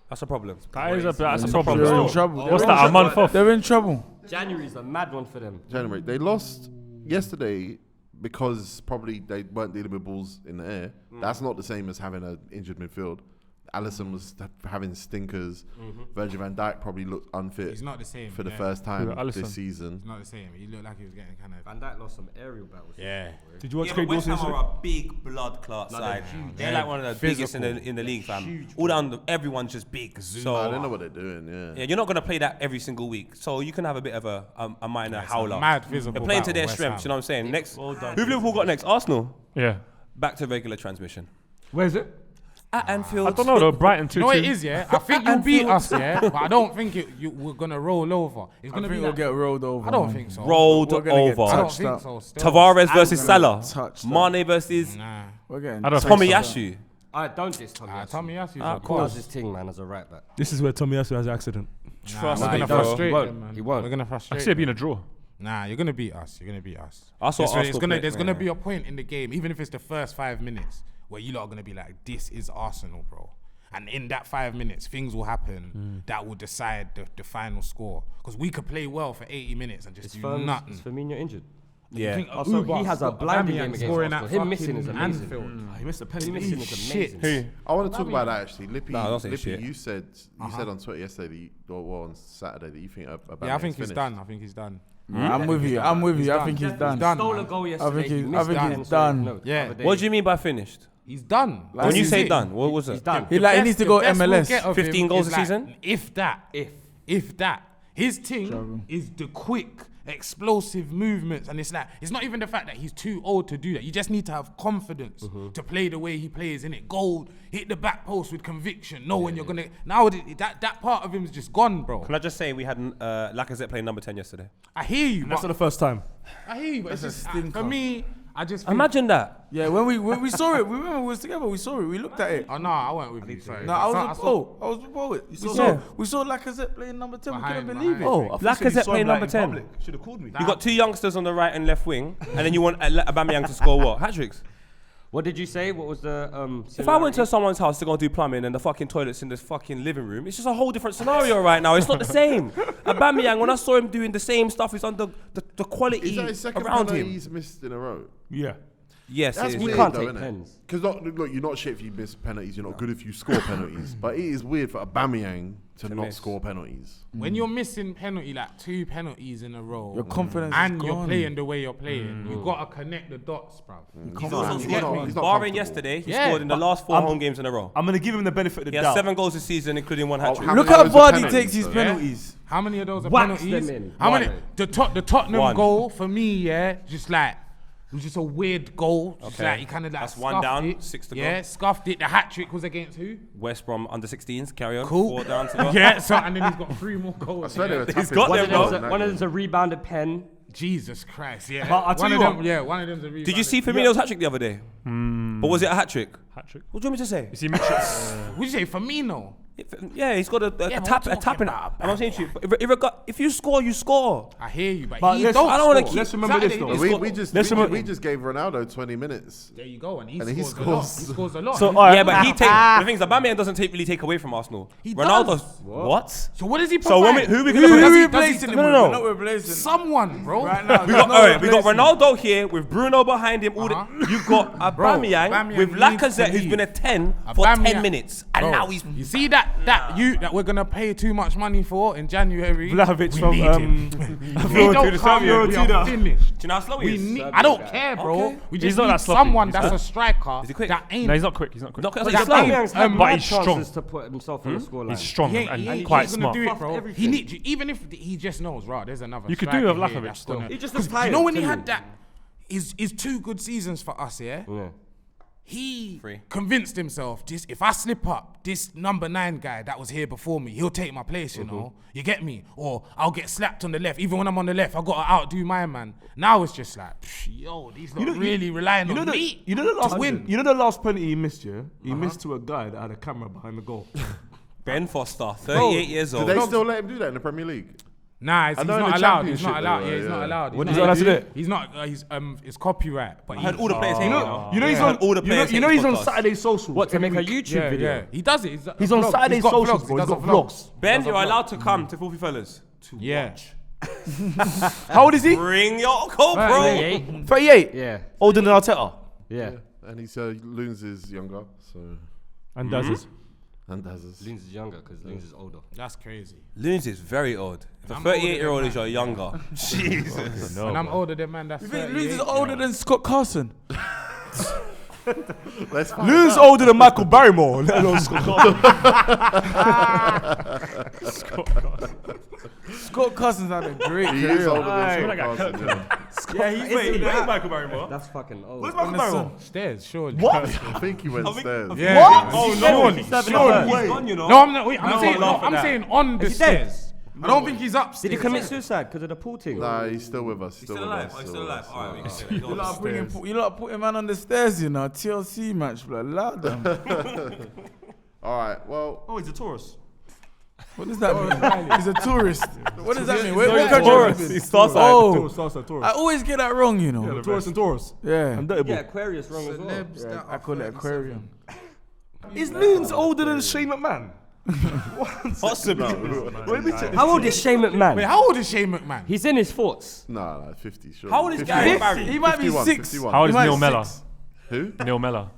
That's a problem. That's a problem. They're in still. trouble. What's that? A month off. They're in trouble. January's a mad one for them. January they lost yesterday because probably they weren't dealing with balls in the air. That's not the same as having an injured midfield. Alisson was having stinkers. Virgil van Dijk probably looked unfit He's not the same. for the yeah. first time Who, Alisson? this season. He's not the same. He looked like he was getting kind of. Van Dijk lost some aerial battles. Yeah. Did you watch Yeah, Craig but West Dawson Ham yesterday? are a big blood clot side. They're like one of the biggest in the league, fam. All down, everyone's just big. So I don't know what they're doing. yeah, you're not gonna play that every single week. So you can have a bit of a minor howler. mad physical They're playing to battle, their West strengths. Ham. You know what I'm saying? Next, Well done. who've Liverpool got next? Arsenal. Yeah. Back to regular transmission. Where is it? At Anfield. I don't know though. Brighton 2-2. You know what it is, yeah? I think you'll beat us, yeah? But I don't think we're going to roll over. It's I going to think be we'll like, get rolled over. I don't man. think so. Rolled We're gonna get over. I don't touched think up. so. Still. Tavares versus I'm Salah. touched up. Mane versus Nah. We're getting I don't Tommy think so. Yasu. I don't diss Tommy. Tommy Yasu's Ah, a cool. Does course. his thing, man, as a right back. This is where Tommy Yasu has an accident. Trust We're me, going to bro. frustrate He won't. them, man. He won't. We're going to I frustrate see it them. being a draw. Nah, you're going to beat us. You're going to beat us. I saw There's Arsenal play- going to be a point in the game, even if it's the first 5 minutes, where you lot are going to be like, this is Arsenal, bro. And in that 5 minutes, things will happen that will decide the final score. Because we could play well for 80 minutes and just do nothing. Is Firmino injured? Yeah. Also, he has a blinding game against scoring Arsenal. at Him missing is fucking amazing. Anfield. He missed a Him penalty. missing is amazing. I want to talk about that actually. Lippy, No, don't say Lippy shit. you said on Twitter yesterday, or on Saturday, that you think about Yeah, I think he's done. I think he's done. I'm with you. I'm with you. I think he's done. done. Stole a man. goal I yesterday. think he he's missed done. done. No, Yeah. the other day. What do you mean by finished? He's done. When you This say is it. done, what was He's it? done. He like he needs to go The best we'll MLS. get of 15 him goals is a season? If that. If that. His thing is the quick explosive movements, and it's like it's not even the fact that he's too old to do that. You just need to have confidence to play the way he plays, innit? Go hit the back post with conviction. Know when you're gonna. Now that part of him is just gone, bro. Can I just say we had Lacazette playing number 10 yesterday? I hear you. That's But not the first time. I hear you, but it's a just stinker. for me. I just think, Imagine that. Yeah, when we saw it, we remember we was together. We saw it. We looked at it. Oh no, I went with you. Sorry. No, I was with Bo. We saw Lacazette playing number 10. We couldn't believe it. Oh, Lacazette playing number 10. Should have called me. You got two youngsters on the right and left wing, and then you want Aubameyang to score what? Hat-tricks? What did you say? What was the If I went to someone's house to go and do plumbing and the fucking toilet's in this fucking living room, it's just a whole different scenario right now. It's not the same. Aubameyang, when I saw him doing the same stuff, he's on the quality Is that his second around penalty him. he's missed in a row? Yeah. Yes, That's it is. weird, can't though, take innit? pens. Because look, you're not shit if you miss penalties. You're not good if you score penalties. But it is weird for Aubameyang to not miss. score penalties. When you're missing penalty, like 2 penalties in a row, Your confidence and is you're gone. playing the way you're playing, you gotta connect the dots, bruv. He's also He's scored, not- he's not barring comfortable. yesterday, he Yeah, scored in the last 4 home games in a row. I'm gonna give him the benefit of the He has doubt. 7 goals this season, including 1 hat-trick. how Look many how of those are Vardy penalties, takes his though? penalties. How many of those are Wax penalties? them in. How One. many? The Tottenham One. goal for me, yeah, just like it was just a weird goal. Just Okay. like he kind of like That's 1 scuffed down, it. 6 to go. Yeah, scuffed it. The hat trick was against who? West Brom under 16s, carry on. Cool. 4 down to go. Yeah, so and then he's got 3 more I goals. swear they were He's tapping got one them, of those bro. in that One of game. them's a rebounded pen. Jesus Christ, yeah. But I'll tell you what. One of them's a rebound. Did you see Firmino's hat-trick the other day? But was it a hat-trick? Hat-trick. What do you want me to say? You see Mitchell? Would you say Firmino? Yeah, he's got a Yeah, but tap, we're a tapping. talking about And I'm saying to you, if you score, you score. I hear you, but But he let's- don't. I don't wanna score. keep- Let's remember this, Saturday, though. he We, scored- we just Let's we, remember- we just gave Ronaldo 20 minutes. There you go, and he And he scores a lot. scores. He scores a lot. So, He- alright. Yeah, but he takes the things that Aubameyang doesn't really take away from Arsenal. He Ronaldo, does. what? So what does he So provide? who we Who gonna are put? we he- replacing him no, with? no. We're not replacing. Someone, bro. Right now. We got, no alright, we got replacing. Ronaldo here with Bruno behind him. All Uh-huh. you got Aubameyang Aubameyang with needs Lacazette, to who's leave. been a 10 for Aubameyang- 10 minutes, and Bro, now he's. You see that we're gonna pay too much money for in January. Vlahovic we from need him. He don't come, we are finished. Do you know how slow he We is? need, I don't care, bro. Okay. We He's just not need that sloppy. someone He's that's good. a striker Is he quick? that ain't. No, he's not quick. He's not quick. Not quick. But He's that slow. ain't- Aubameyang's had but mad he's strong. chances to put himself on the scoreline. He's strong He ain't, and he ain't quite gonna smart. do it, bro. Everything. He need even if he just knows, right? There's another. You could striker do with here Vlahovic that's still. gonna- He just 'cause looks you know tired when he to had me. that, his 2 good seasons for us, yeah. Yeah. He Free. convinced himself, this if I slip up, this number 9 guy that was here before me, he'll take my place, you know. You get me? Or I'll get slapped on the left. Even when I'm on the left, I gotta outdo my man. Now it's just like, yo, these not really relying on me. You know the last to win. You know the last penalty he missed, yeah? He missed to a guy that had a camera behind the goal. Ben Foster, 38 years Do old. they still let him do that in the Premier League? Nah, he's I know in not the allowed. He's Championship not allowed. they Yeah, were, he's not yeah. allowed. What is he allowed to do? He's not. It's copyright. But I heard all the players hate You it, know, you know he's I on heard all the players you know hate he's on podcast. Saturday socials. What, to every make a week. YouTube yeah, video? yeah, he does it. He's on vlogs. Saturday He's got socials, vlogs. bro. He He's does got vlogs. vlogs. Ben, you're allowed to come to Filthy Fellas. Yeah. How old is he? Bring your coat, bro. 38? 38. Yeah. Older than Arteta. Yeah. And he's Loons is younger, so And does his. and has his. Loons is younger because Loons is older. That's crazy. Loons is very old. If a I'm older 38-year-old than is your younger, Jesus. No, And I'm bro. older than man. That's You think 38, Luz is older you know. than Scott Carson? Let's find Loon's out. older than Michael Barrymore. Let alone Scott. Scott Carson's had a great He is career. older Aye. than Scott Carson, yeah. Yeah, he's Wait, Michael Barrymore? That's fucking old. Where's on Michael the Barrymore? sun. Stairs, surely. What? I think he went stairs. Yeah. Oh, surely. He's gone, you know. No, I'm not. Wait, No, I'm saying. laugh at I'm that. saying on the Is he dead? stairs. I don't think he's upstairs. Did he commit suicide because of the pool thing? Nah, he's still with us. He's still alive. Oh, he's still alive. All right, we can say that. You lot put him on the stairs, you know. TLC match, bro. Loud them. All right, well, Oh, he's a Taurus. What does that mean? He's a tourist. What does that mean? What He's country Taurus. is he? He's Taurus. Oh, Taurus. I always get that wrong, you know. Taurus and Taurus. Yeah. And dirty Yeah, ball. Aquarius wrong as well. Yeah, I call it aquarium. Is Loons older than Shane McMahon? Possibly. Let me check. How old is Shane McMahon? Wait, how old is Shane McMahon? He's in his thoughts. nah, 50, sure. How old is 51. Gary Barry? He might be 51, 6. 51. How old is He might Neil be Mellor? 6. Who? Neil Mellor.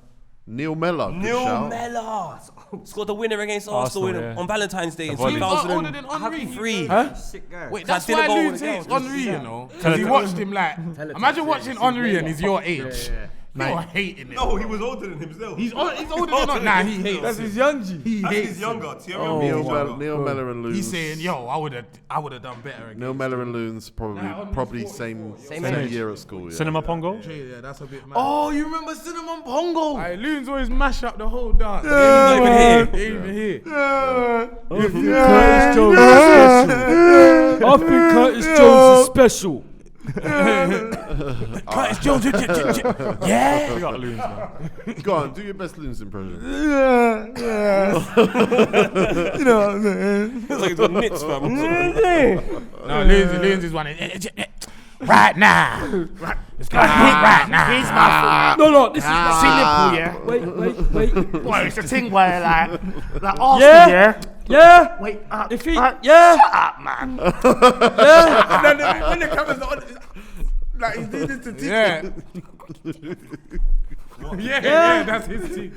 Neil Mellor. good Neil shout. Mellor scored the winner against Arsenal Arsenal, yeah. on Valentine's Day in volley. He's not older than 2003. Henry. Huh? Sick guy. Wait, That that's why didn't go Loons with the hates girls. Henry, you know. Because he watched him like. Imagine watching Henry and he's your age. You're hating it. No, he was older than him still. He's older than us. Nah, he hates That's it. his young G. He That's hates his it. younger. Thierry Oh, Henry Neil, is younger. Neil Mellor and Loons. He's saying, yo, I would have done better again. Neil Mellor and Loons probably same age. year at school. Yeah. Cinema Pongo? Yeah, that's a bit mad. Oh, you remember Cinnamon Pongo? Aye, Loons always mash up the whole dance. Yeah, They man. ain't even here. Curtis Jones is special. I think Curtis Jones is special. Curtis Jones, yeah. We got Loons now. Go on, do your best Loons impression. You know what I'm saying? It's like he's got nits, fam. No, Loons is one. Right now. It's gonna hit right now. Here's my No, this is Liverpool, yeah? Wait. Boy, it's a thing where like Arsenal, Yeah. Yeah. Wait, If he, yeah. shut up, man. Yeah. And then when the camera's on, like he's doing this to TikTok. Yeah, that's his thing.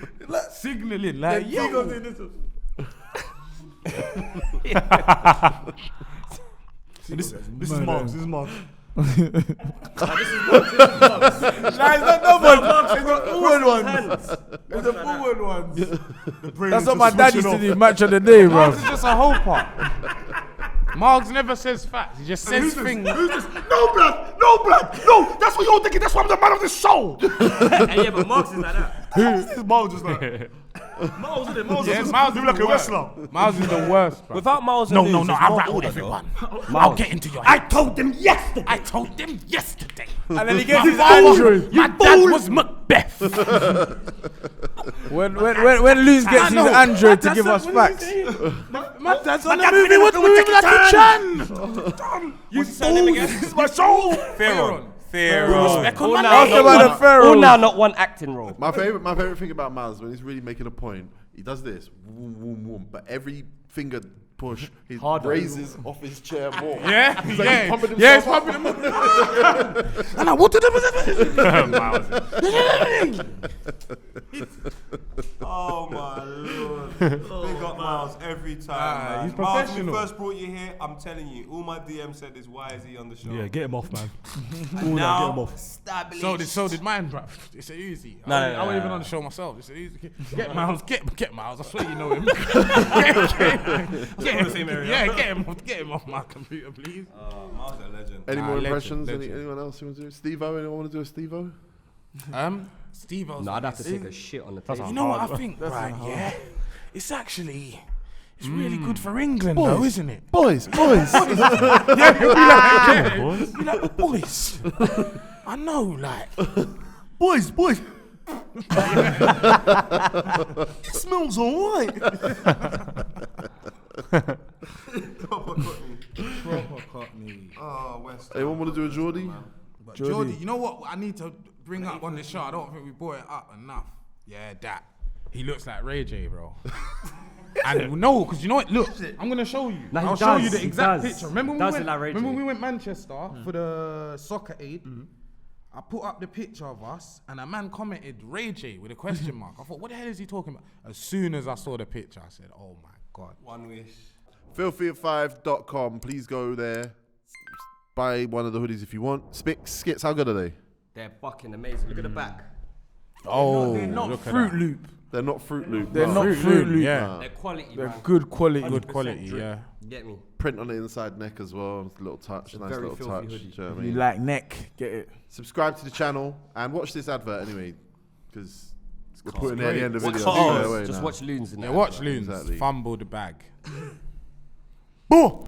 Signaling, like, He goes yo. doing this. This is Marks. This is Marks. Nah, it's not double. It's the forward ones. It's the forward ones. That's what my dad used to do. Match of the day, bro. Marks is just a hoper. Marks never says facts. He just says things. Who's this? No, blood. No, that's what you're thinking. That's why I'm the man of the show. Yeah, but Marks is like that. Who's this Miles just like? Miles, isn't it? Miles Yeah, is Miles do is like the a worst. wrestler. Miles is the worst, bro. Without Miles and No, Loons, it's I more rattled order, everyone. though. I'll get into your head. I told them yesterday. And then he gets My his father- Android. My dad was Macbeth. When Loons gets his Android to give us facts. My dad's on the movie with Jackie Chan. You say them again. This is my soul. Theron. Respect on my Ask name. about the Pharaoh. All now, not one acting role. My favorite thing about Miles when he's really making a point, he does this, woom, woom, woom, but every finger push, he raises off his chair more. Yeah, He's like yeah, pumping yeah, he's himself pumping up. him up. And I wanted Oh my lord. Big up Miles every time. Man. he's Miles, when professional. we first brought you here, I'm telling you, all my DM said is why is he on the show? Yeah, get him off, man. And now, get him off. established. So did mine, bro. It's easy. No, I wasn't even on the show myself. It's easy. Get Miles. Get Miles. I swear you know him. Get him. the same area. Yeah, get him off my computer, please. Miles is a legend. Any more legend, impressions? legend. Anyone else you want to do? Steve-O? Anyone want to do a Steve-O? Steve-O's. No, I'd have to take a shit on the table. You know what I think, right? Yeah, it's really good for England, though, isn't it? Boys. Yeah, be like, boys. I know, like, Boys. It smells alright. proper Cockney. Oh, West. Anyone want to do a Geordie? But Jordy, you know what I need to bring up on the show? I don't think we brought it up enough. Yeah, that. He looks like Ray J, bro. And no, because you know what? Look, I'm gonna show you. No, he I'll show you does, the he exact does. picture. Remember Does when look like Ray J. we went Manchester for the soccer aid? I put up the picture of us, and a man commented Ray J with a question mark. I thought, what the hell is he talking about? As soon as I saw the picture, I said, oh my god. One wish. FILTHYFELLAS.com. Please go there. Buy one of the hoodies if you want. Skits, how good are they? They're fucking amazing. Look at the back. Oh, They're not look at Fruit that. Loop. They're not Fruit Loop. They're no. not Fruit Loop. Yeah, They're quality, They're man. good quality. good quality. Yeah. Get me. Print on the inside neck as well. It's a little touch. Nice very little filthy touch. hoodie. Do you know what I You mean? like neck, get it. Subscribe to the channel and watch this advert anyway, because we're putting it at the end of the Watch video. Loons. straight away Just now. watch Loons in Yeah, that. watch Loons. Exactly. Fumble the bag. Boom.